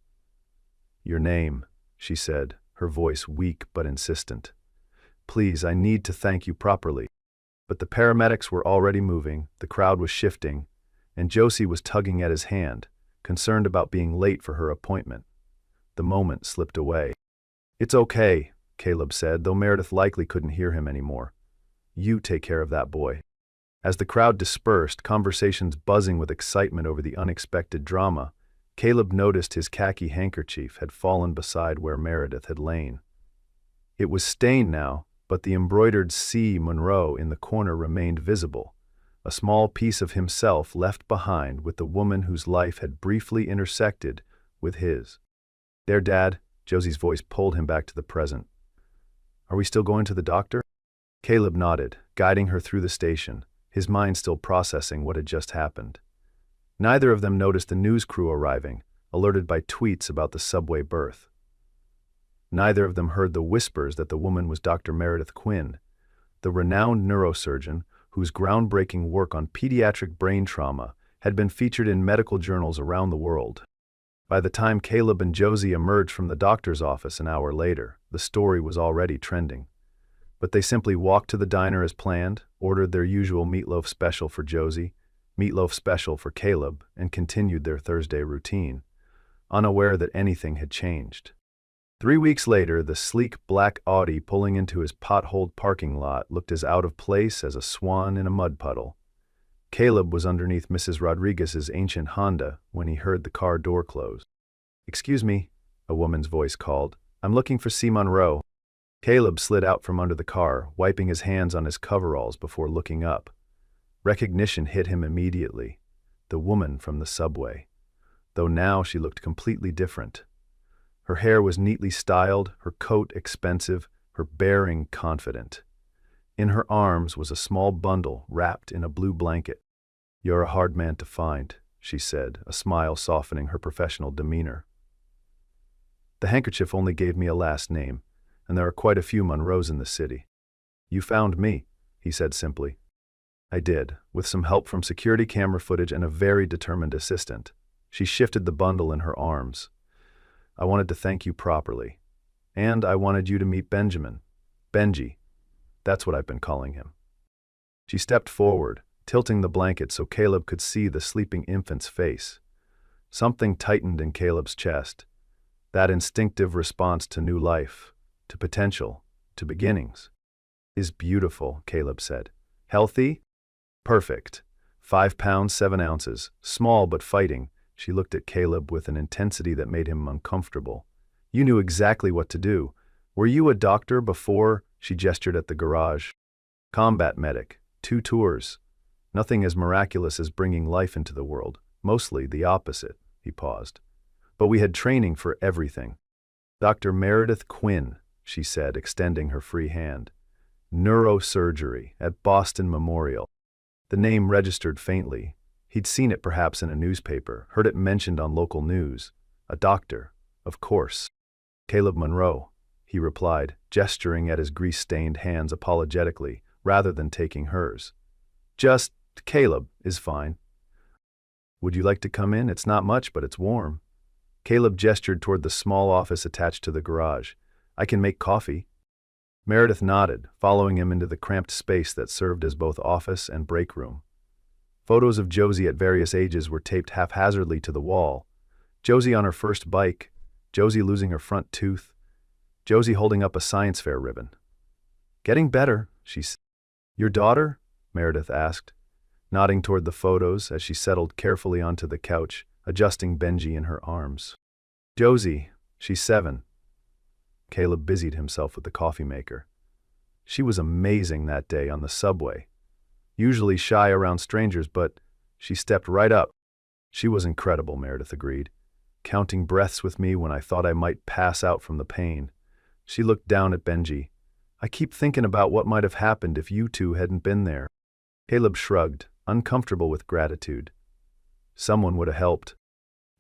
"Your name," she said, her voice weak but insistent. "Please, I need to thank you properly." But the paramedics were already moving, the crowd was shifting, and Josie was tugging at his hand, concerned about being late for her appointment. The moment slipped away. "It's okay," Caleb said, though Meredith likely couldn't hear him anymore. "You take care of that boy." As the crowd dispersed, conversations buzzing with excitement over the unexpected drama, Caleb noticed his khaki handkerchief had fallen beside where Meredith had lain. It was stained now, but the embroidered C. Monroe in the corner remained visible, a small piece of himself left behind with the woman whose life had briefly intersected with his. "There, Dad," Josie's voice pulled him back to the present. "Are we still going to the doctor?" Caleb nodded, guiding her through the station, his mind still processing what had just happened. Neither of them noticed the news crew arriving, alerted by tweets about the subway birth. Neither of them heard the whispers that the woman was Dr. Meredith Quinn, the renowned neurosurgeon whose groundbreaking work on pediatric brain trauma had been featured in medical journals around the world. By the time Caleb and Josie emerged from the doctor's office an hour later, the story was already trending. But they simply walked to the diner as planned, ordered their usual meatloaf special for Josie, meatloaf special for Caleb, and continued their Thursday routine, unaware that anything had changed. 3 weeks later, the sleek black Audi pulling into his potholed parking lot looked as out of place as a swan in a mud puddle. Caleb was underneath Mrs. Rodriguez's ancient Honda when he heard the car door close. "Excuse me," a woman's voice called. "I'm looking for C. Monroe." Caleb slid out from under the car, wiping his hands on his coveralls before looking up. Recognition hit him immediately. The woman from the subway. Though now she looked completely different. Her hair was neatly styled, her coat expensive, her bearing confident. In her arms was a small bundle wrapped in a blue blanket. "You're a hard man to find," she said, a smile softening her professional demeanor. "The handkerchief only gave me a last name, and there are quite a few Monroes in the city." "You found me," he said simply. "I did, with some help from security camera footage and a very determined assistant." She shifted the bundle in her arms. "I wanted to thank you properly. And I wanted you to meet Benjamin. Benji. That's what I've been calling him." She stepped forward, tilting the blanket so Caleb could see the sleeping infant's face. Something tightened in Caleb's chest. That instinctive response to new life, to potential, to beginnings. "Is beautiful," Caleb said. "Healthy?" "Perfect. 5 pounds 7 ounces, small but fighting." She looked at Caleb with an intensity that made him uncomfortable. "You knew exactly what to do. Were you a doctor before?" She gestured at the garage. "Combat medic. 2 tours. Nothing as miraculous as bringing life into the world. Mostly the opposite." He paused. "But we had training for everything." "Dr. Meredith Quinn," she said, extending her free hand. "Neurosurgery at Boston Memorial." The name registered faintly. He'd seen it perhaps in a newspaper, heard it mentioned on local news. A doctor, of course. "Caleb Monroe," he replied, gesturing at his grease-stained hands apologetically, rather than taking hers. "Just Caleb is fine." "Would you like to come in? It's not much, but it's warm." Caleb gestured toward the small office attached to the garage. "I can make coffee." Meredith nodded, following him into the cramped space that served as both office and break room. Photos of Josie at various ages were taped haphazardly to the wall. Josie on her first bike, Josie losing her front tooth, Josie holding up a science fair ribbon. "Getting better," she said. "Your daughter?" Meredith asked, nodding toward the photos as she settled carefully onto the couch, adjusting Benji in her arms. "Josie, she's 7. Caleb busied himself with the coffee maker. "She was amazing that day on the subway. Usually shy around strangers, but she stepped right up." "She was incredible," Meredith agreed, "counting breaths with me when I thought I might pass out from the pain." She looked down at Benji. "I keep thinking about what might have happened if you two hadn't been there." Caleb shrugged, uncomfortable with gratitude. "Someone would have helped."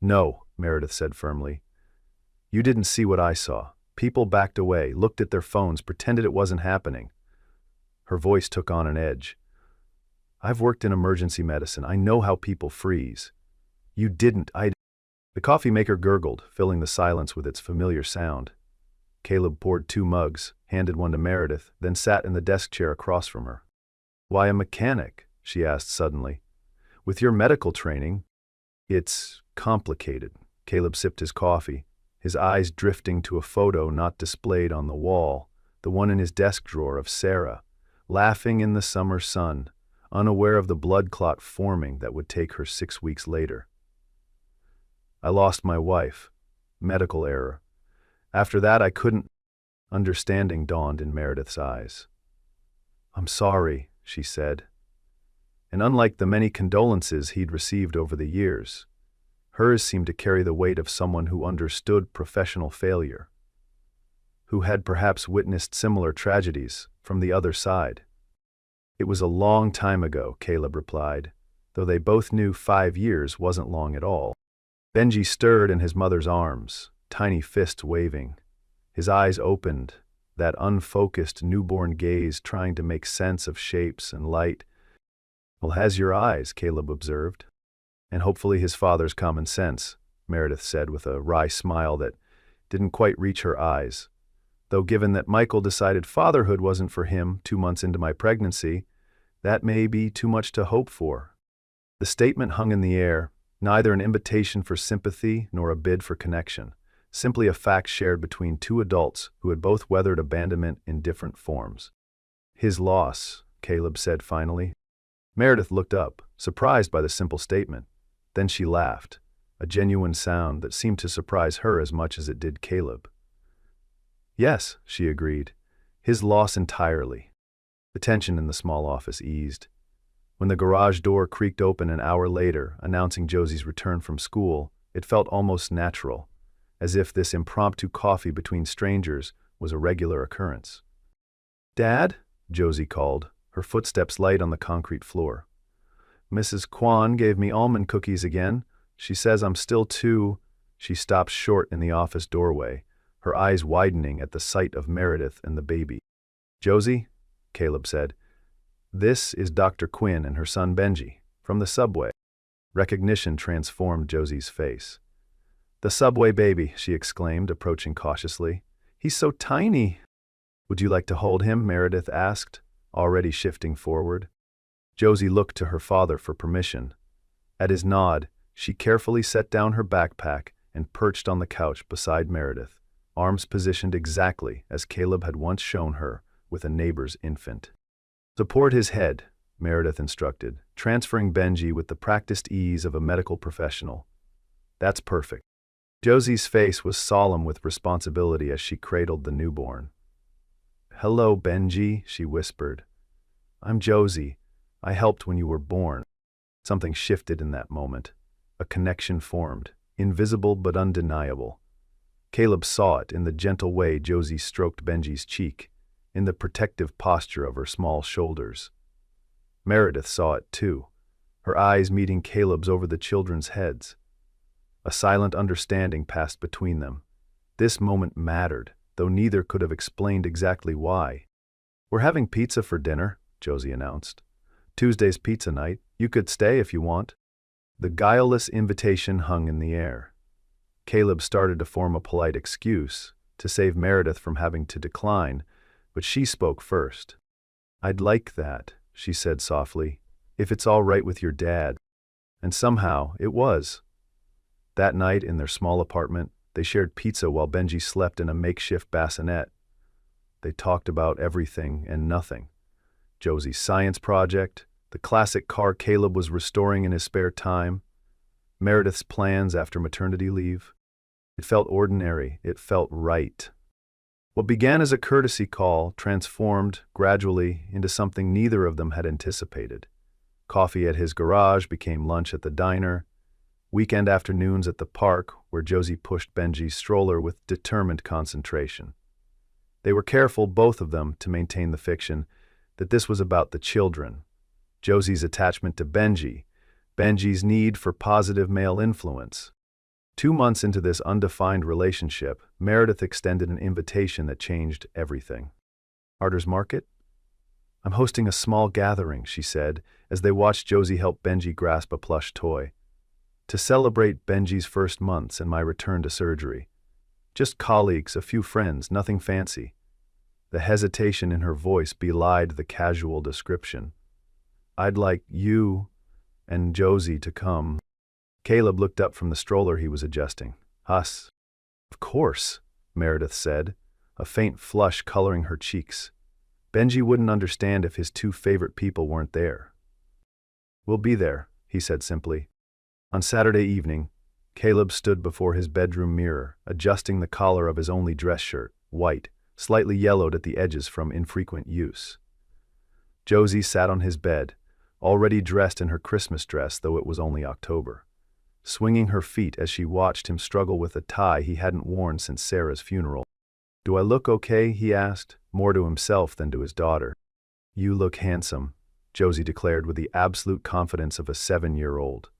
"No," Meredith said firmly. "You didn't see what I saw. People backed away, looked at their phones, pretended it wasn't happening." Her voice took on an edge. "I've worked in emergency medicine. I know how people freeze. You didn't. The coffee maker gurgled, filling the silence with its familiar sound. Caleb poured 2 mugs, handed one to Meredith, then sat in the desk chair across from her. "Why a mechanic?" she asked suddenly. "With your medical training?" "It's complicated." Caleb sipped his coffee, his eyes drifting to a photo not displayed on the wall, the one in his desk drawer of Sarah, laughing in the summer sun, unaware of the blood clot forming that would take her 6 weeks later. I lost my wife. Medical error. After that, I couldn't. Understanding dawned in Meredith's eyes. I'm sorry, she said. And unlike the many condolences he'd received over the years, hers seemed to carry the weight of someone who understood professional failure, who had perhaps witnessed similar tragedies from the other side. It was a long time ago, Caleb replied, though they both knew 5 years wasn't long at all. Benji stirred in his mother's arms, tiny fists waving. His eyes opened, that unfocused newborn gaze trying to make sense of shapes and light. Well, has your eyes, Caleb observed. And hopefully his father's common sense, Meredith said with a wry smile that didn't quite reach her eyes. Though given that Michael decided fatherhood wasn't for him 2 months into my pregnancy, that may be too much to hope for. The statement hung in the air, neither an invitation for sympathy nor a bid for connection, simply a fact shared between 2 adults who had both weathered abandonment in different forms. His loss, Caleb said finally. Meredith looked up, surprised by the simple statement. Then she laughed, a genuine sound that seemed to surprise her as much as it did Caleb. Yes, she agreed. His loss entirely. The tension in the small office eased. When the garage door creaked open an hour later, announcing Josie's return from school, it felt almost natural, as if this impromptu coffee between strangers was a regular occurrence. "Dad?" Josie called, her footsteps light on the concrete floor. "Mrs. Kwan gave me almond cookies again. She says I'm still too—" She stopped short in the office doorway, her eyes widening at the sight of Meredith and the baby. "Josie," Caleb said, "this is Dr. Quinn and her son Benji, from the subway." Recognition transformed Josie's face. "The subway baby," she exclaimed, approaching cautiously. "He's so tiny." "Would you like to hold him?" Meredith asked, already shifting forward. Josie looked to her father for permission. At his nod, she carefully set down her backpack and perched on the couch beside Meredith, arms positioned exactly as Caleb had once shown her with a neighbor's infant. "Support his head," Meredith instructed, transferring Benji with the practiced ease of a medical professional. "That's perfect." Josie's face was solemn with responsibility as she cradled the newborn. "Hello, Benji," she whispered. "I'm Josie. I helped when you were born." Something shifted in that moment. A connection formed, invisible but undeniable. Caleb saw it in the gentle way Josie stroked Benji's cheek, in the protective posture of her small shoulders. Meredith saw it too, her eyes meeting Caleb's over the children's heads. A silent understanding passed between them. This moment mattered, though neither could have explained exactly why. "We're having pizza for dinner," Josie announced. "Tuesday's pizza night. You could stay if you want." The guileless invitation hung in the air. Caleb started to form a polite excuse to save Meredith from having to decline, but she spoke first. "I'd like that," she said softly, "if it's all right with your dad." And somehow it was. That night in their small apartment, they shared pizza while Benji slept in a makeshift bassinet. They talked about everything and nothing. Josie's science project, the classic car Caleb was restoring in his spare time, Meredith's plans after maternity leave. It felt ordinary, it felt right. What began as a courtesy call transformed, gradually, into something neither of them had anticipated. Coffee at his garage became lunch at the diner. Weekend afternoons at the park, where Josie pushed Benji's stroller with determined concentration. They were careful, both of them, to maintain the fiction that this was about the children. Josie's attachment to Benji, Benji's need for positive male influence. 2 months into this undefined relationship, Meredith extended an invitation that changed everything. "Arter's Market?" "I'm hosting a small gathering," she said, as they watched Josie help Benji grasp a plush toy. "To celebrate Benji's first months and my return to surgery. Just colleagues, a few friends, nothing fancy." The hesitation in her voice belied the casual description. "I'd like you and Josie to come." Caleb looked up from the stroller he was adjusting. "Us." "Of course," Meredith said, a faint flush coloring her cheeks. Benji wouldn't understand if his 2 favorite people weren't there. "We'll be there," he said simply. On Saturday evening, Caleb stood before his bedroom mirror, adjusting the collar of his only dress shirt, white, slightly yellowed at the edges from infrequent use. Josie sat on his bed, already dressed in her Christmas dress though it was only October, swinging her feet as she watched him struggle with a tie he hadn't worn since Sarah's funeral. "Do I look okay?" he asked, more to himself than to his daughter. "You look handsome," Josie declared with the absolute confidence of a 7-year-old.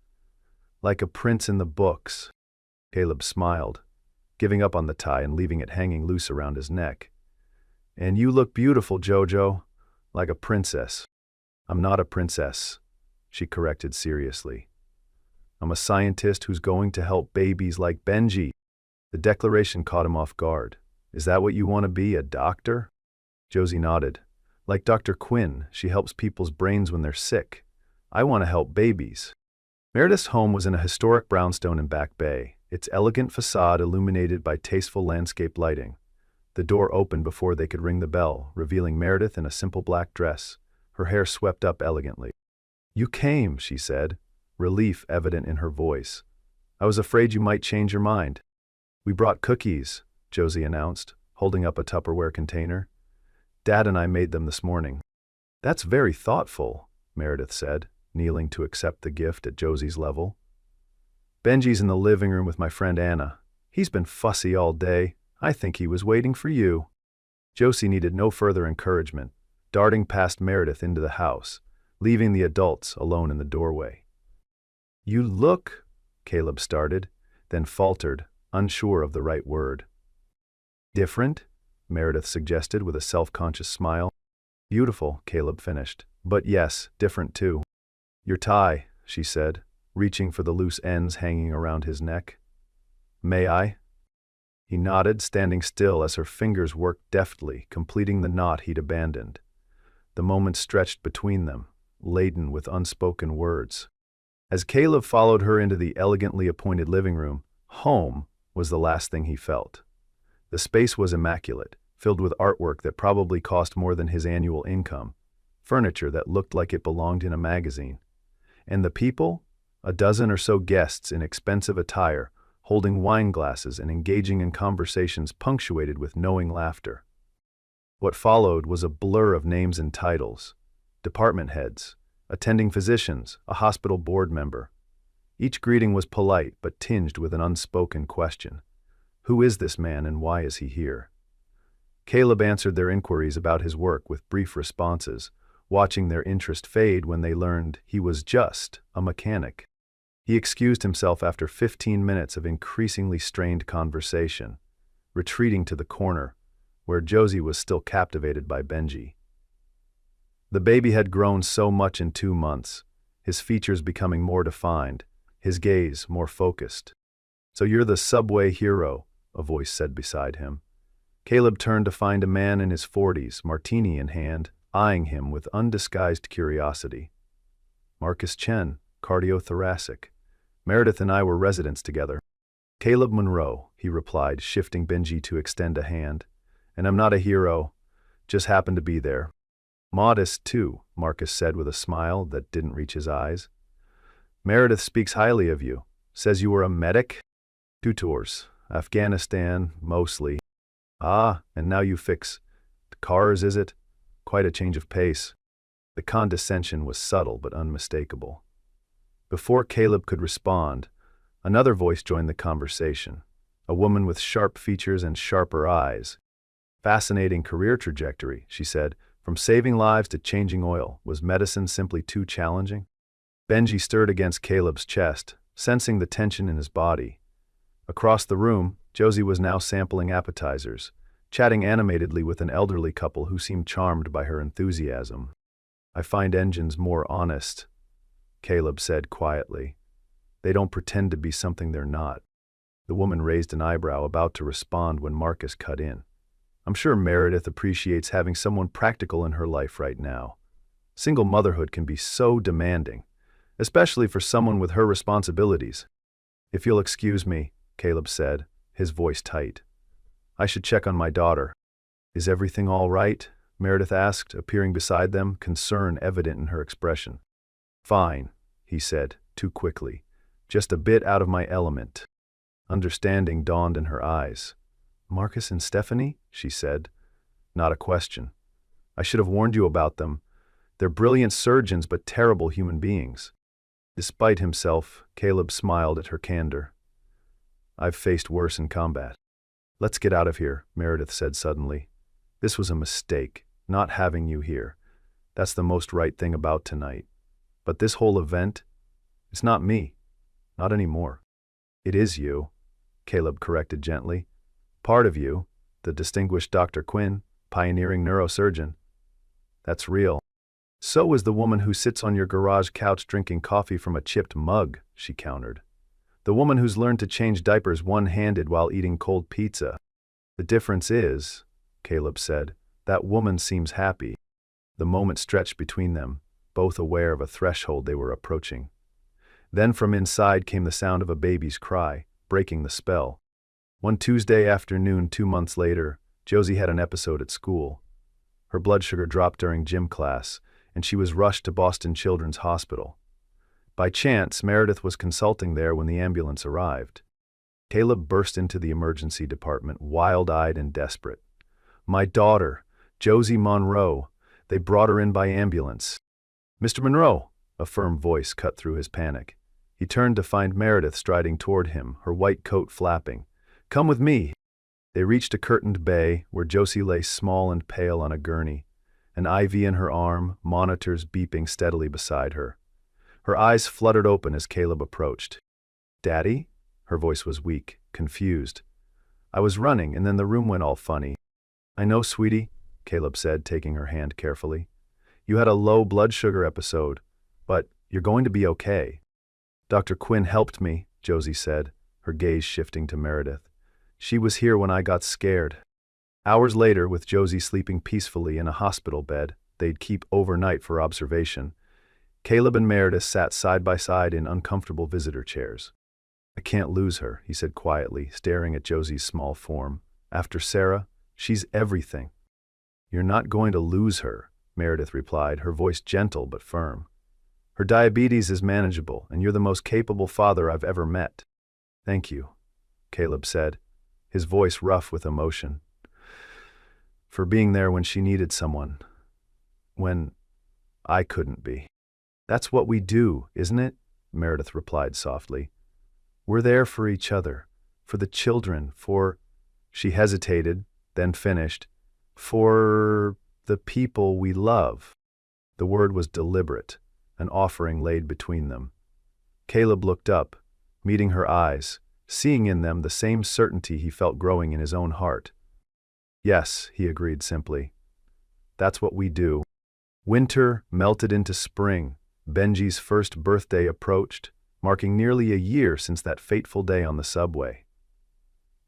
"Like a prince in the books." Caleb smiled, giving up on the tie and leaving it hanging loose around his neck. "And you look beautiful, Jojo, like a princess." "I'm not a princess," she corrected seriously. "I'm a scientist who's going to help babies like Benji." The declaration caught him off guard. "Is that what you want to be, a doctor?" Josie nodded. "Like Dr. Quinn, she helps people's brains when they're sick. I want to help babies." Meredith's home was in a historic brownstone in Back Bay, its elegant facade illuminated by tasteful landscape lighting. The door opened before they could ring the bell, revealing Meredith in a simple black dress, her hair swept up elegantly. "You came," she said, relief evident in her voice. "I was afraid you might change your mind." "We brought cookies," Josie announced, holding up a Tupperware container. "Dad and I made them this morning." "That's very thoughtful," Meredith said, kneeling to accept the gift at Josie's level. "Benji's in the living room with my friend Anna. He's been fussy all day. I think he was waiting for you." Josie needed no further encouragement, darting past Meredith into the house, leaving the adults alone in the doorway. "You look," Caleb started, then faltered, unsure of the right word. "Different?" Meredith suggested with a self-conscious smile. "Beautiful," Caleb finished, "but yes, different too." "Your tie," she said, reaching for the loose ends hanging around his neck. "May I?" He nodded, standing still as her fingers worked deftly, completing the knot he'd abandoned. The moment stretched between them, laden with unspoken words. As Caleb followed her into the elegantly appointed living room, home was the last thing he felt. The space was immaculate, filled with artwork that probably cost more than his annual income, furniture that looked like it belonged in a magazine. And the people? A dozen or so guests in expensive attire, holding wine glasses and engaging in conversations punctuated with knowing laughter. What followed was a blur of names and titles. Department heads, attending physicians, a hospital board member. Each greeting was polite but tinged with an unspoken question. Who is this man and why is he here? Caleb answered their inquiries about his work with brief responses, watching their interest fade when they learned he was just a mechanic. He excused himself after 15 minutes of increasingly strained conversation, retreating to the corner, where Josie was still captivated by Benji. The baby had grown so much in 2 months, his features becoming more defined, his gaze more focused. "So you're the subway hero," a voice said beside him. Caleb turned to find a man in his 40s, martini in hand, eyeing him with undisguised curiosity. "Marcus Chen, cardiothoracic. Meredith and I were residents together." "Caleb Monroe," he replied, shifting Benji to extend a hand. "And I'm not a hero, just happened to be there." "Modest, too," Marcus said with a smile that didn't reach his eyes. "Meredith speaks highly of you. Says you were a medic?" "2 tours. Afghanistan, mostly." "Ah, and now you fix cars, is it? Quite a change of pace." The condescension was subtle but unmistakable. Before Caleb could respond, another voice joined the conversation, a woman with sharp features and sharper eyes. "Fascinating career trajectory," she said. "From saving lives to changing oil. Was medicine simply too challenging?" Benji stirred against Caleb's chest, sensing the tension in his body. Across the room, Josie was now sampling appetizers, chatting animatedly with an elderly couple who seemed charmed by her enthusiasm. "I find engines more honest," Caleb said quietly. "They don't pretend to be something they're not." The woman raised an eyebrow, about to respond when Marcus cut in. "I'm sure Meredith appreciates having someone practical in her life right now. Single motherhood can be so demanding, especially for someone with her responsibilities." "If you'll excuse me," Caleb said, his voice tight. "I should check on my daughter." "Is everything all right?" Meredith asked, appearing beside them, concern evident in her expression. "Fine," he said, too quickly, just a bit out of my element. Understanding dawned in her eyes. Marcus and Stephanie? She said. Not a question. I should have warned you about them. They're brilliant surgeons but terrible human beings. Despite himself, Caleb smiled at her candor. I've faced worse in combat. Let's get out of here, Meredith said suddenly. This was a mistake, not having you here. That's the most right thing about tonight. But this whole event, it's not me. Not anymore. It is you, Caleb corrected gently. Part of you, the distinguished Dr. Quinn, pioneering neurosurgeon. That's real. So is the woman who sits on your garage couch drinking coffee from a chipped mug, she countered. The woman who's learned to change diapers one-handed while eating cold pizza. The difference is, Caleb said, that woman seems happy. The moment stretched between them, both aware of a threshold they were approaching. Then from inside came the sound of a baby's cry, breaking the spell. One Tuesday afternoon 2 months later, Josie had an episode at school. Her blood sugar dropped during gym class, and she was rushed to Boston Children's Hospital. By chance, Meredith was consulting there when the ambulance arrived. Caleb burst into the emergency department, wild-eyed and desperate. My daughter, Josie Monroe. They brought her in by ambulance. Mr. Monroe, a firm voice cut through his panic. He turned to find Meredith striding toward him, her white coat flapping. Come with me. They reached a curtained bay where Josie lay small and pale on a gurney, an IV in her arm, monitors beeping steadily beside her. Her eyes fluttered open as Caleb approached. Daddy? Her voice was weak, confused. I was running, and then the room went all funny. I know, sweetie, Caleb said, taking her hand carefully. You had a low blood sugar episode, but you're going to be okay. Dr. Quinn helped me, Josie said, her gaze shifting to Meredith. She was here when I got scared. Hours later, with Josie sleeping peacefully in a hospital bed they'd keep overnight for observation, Caleb and Meredith sat side by side in uncomfortable visitor chairs. I can't lose her, he said quietly, staring at Josie's small form. After Sarah, she's everything. You're not going to lose her, Meredith replied, her voice gentle but firm. Her diabetes is manageable, and you're the most capable father I've ever met. Thank you, Caleb said, his voice rough with emotion. For being there when she needed someone. When I couldn't be. That's what we do, isn't it? Meredith replied softly. We're there for each other, for the children, for... She hesitated, then finished. For the people we love. The word was deliberate, an offering laid between them. Caleb looked up, meeting her eyes, seeing in them the same certainty he felt growing in his own heart. Yes, he agreed simply. That's what we do. Winter melted into spring. Benji's first birthday approached, marking nearly a year since that fateful day on the subway.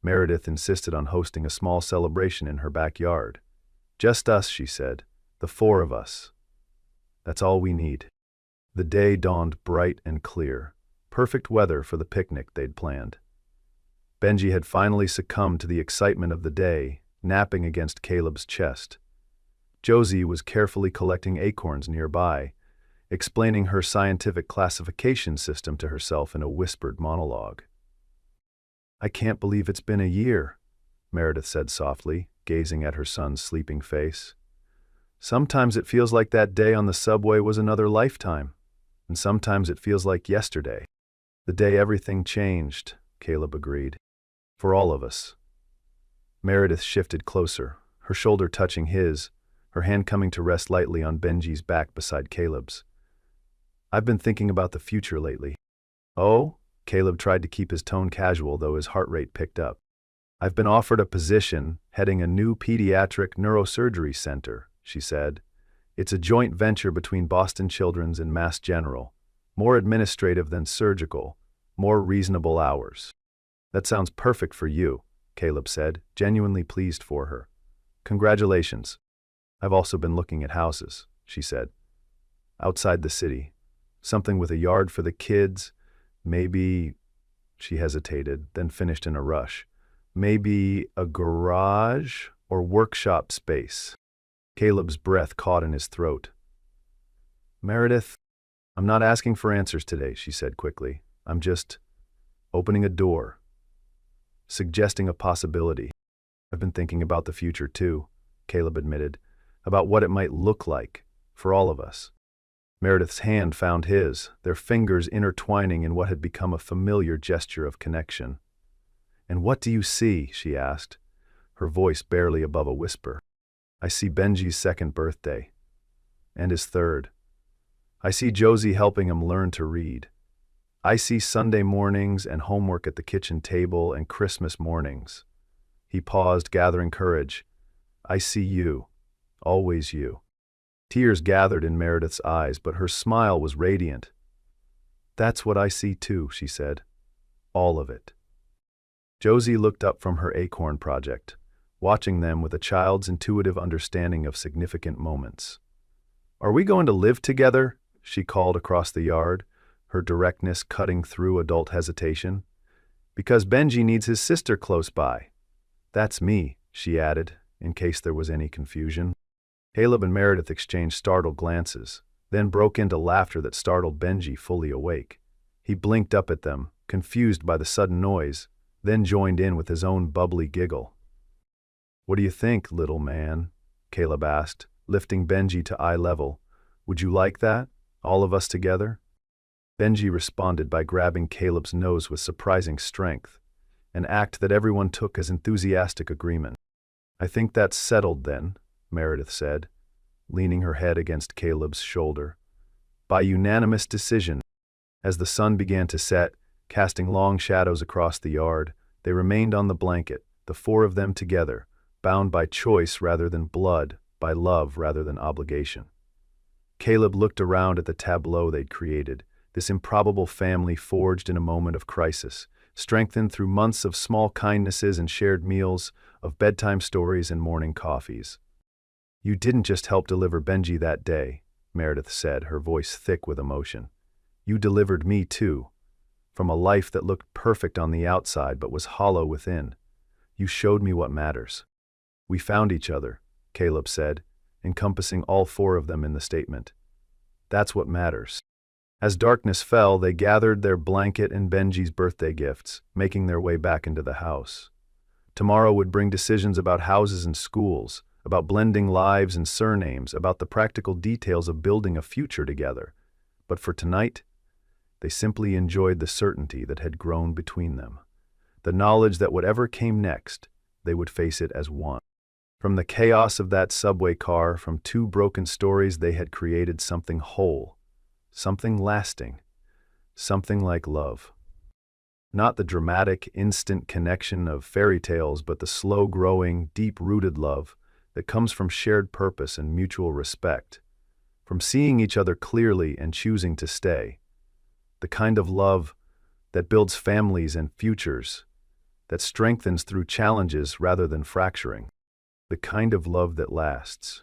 Meredith insisted on hosting a small celebration in her backyard. Just us, she said, the 4 of us. That's all we need. The day dawned bright and clear, perfect weather for the picnic they'd planned. Benji had finally succumbed to the excitement of the day, napping against Caleb's chest. Josie was carefully collecting acorns nearby, explaining her scientific classification system to herself in a whispered monologue. I can't believe it's been a year, Meredith said softly, gazing at her son's sleeping face. Sometimes it feels like that day on the subway was another lifetime, and sometimes it feels like yesterday. The day everything changed, Caleb agreed. For all of us. Meredith shifted closer, her shoulder touching his, her hand coming to rest lightly on Benji's back beside Caleb's. I've been thinking about the future lately. Oh? Caleb tried to keep his tone casual, though his heart rate picked up. I've been offered a position heading a new pediatric neurosurgery center, she said. It's a joint venture between Boston Children's and Mass General. More administrative than surgical, more reasonable hours. That sounds perfect for you, Caleb said, genuinely pleased for her. Congratulations. I've also been looking at houses, she said. Outside the city. Something with a yard for the kids. Maybe, she hesitated, then finished in a rush. Maybe a garage or workshop space. Caleb's breath caught in his throat. Meredith, I'm not asking for answers today, she said quickly. I'm just opening a door, suggesting a possibility. I've been thinking about the future too, Caleb admitted, about what it might look like for all of us. Meredith's hand found his, their fingers intertwining in what had become a familiar gesture of connection. "And what do you see?" she asked, her voice barely above a whisper. "I see Benji's second birthday. And his third. I see Josie helping him learn to read. I see Sunday mornings and homework at the kitchen table and Christmas mornings." He paused, gathering courage. "I see you. Always you." Tears gathered in Meredith's eyes, but her smile was radiant. "That's what I see too," she said. "All of it." Josie looked up from her acorn project, watching them with a child's intuitive understanding of significant moments. "Are we going to live together?" she called across the yard, her directness cutting through adult hesitation. "Because Benji needs his sister close by." "That's me," she added, in case there was any confusion. Caleb and Meredith exchanged startled glances, then broke into laughter that startled Benji fully awake. He blinked up at them, confused by the sudden noise, then joined in with his own bubbly giggle. "What do you think, little man?" Caleb asked, lifting Benji to eye level. "Would you like that, all of us together?" Benji responded by grabbing Caleb's nose with surprising strength, an act that everyone took as enthusiastic agreement. "I think that's settled then," Meredith said, leaning her head against Caleb's shoulder. "By unanimous decision." As the sun began to set, casting long shadows across the yard, they remained on the blanket, the four of them together, bound by choice rather than blood, by love rather than obligation. Caleb looked around at the tableau they'd created, this improbable family forged in a moment of crisis, strengthened through months of small kindnesses and shared meals, of bedtime stories and morning coffees. "You didn't just help deliver Benji that day," Meredith said, her voice thick with emotion. "You delivered me too, from a life that looked perfect on the outside but was hollow within. You showed me what matters." "We found each other," Caleb said, encompassing all four of them in the statement. "That's what matters." As darkness fell, they gathered their blanket and Benji's birthday gifts, making their way back into the house. Tomorrow would bring decisions about houses and schools, about blending lives and surnames, about the practical details of building a future together. But for tonight, they simply enjoyed the certainty that had grown between them, the knowledge that whatever came next, they would face it as one. From the chaos of that subway car, from two broken stories, they had created something whole, something lasting, something like love. Not the dramatic, instant connection of fairy tales, but the slow-growing, deep-rooted love that comes from shared purpose and mutual respect, from seeing each other clearly and choosing to stay. The kind of love that builds families and futures, that strengthens through challenges rather than fracturing. The kind of love that lasts.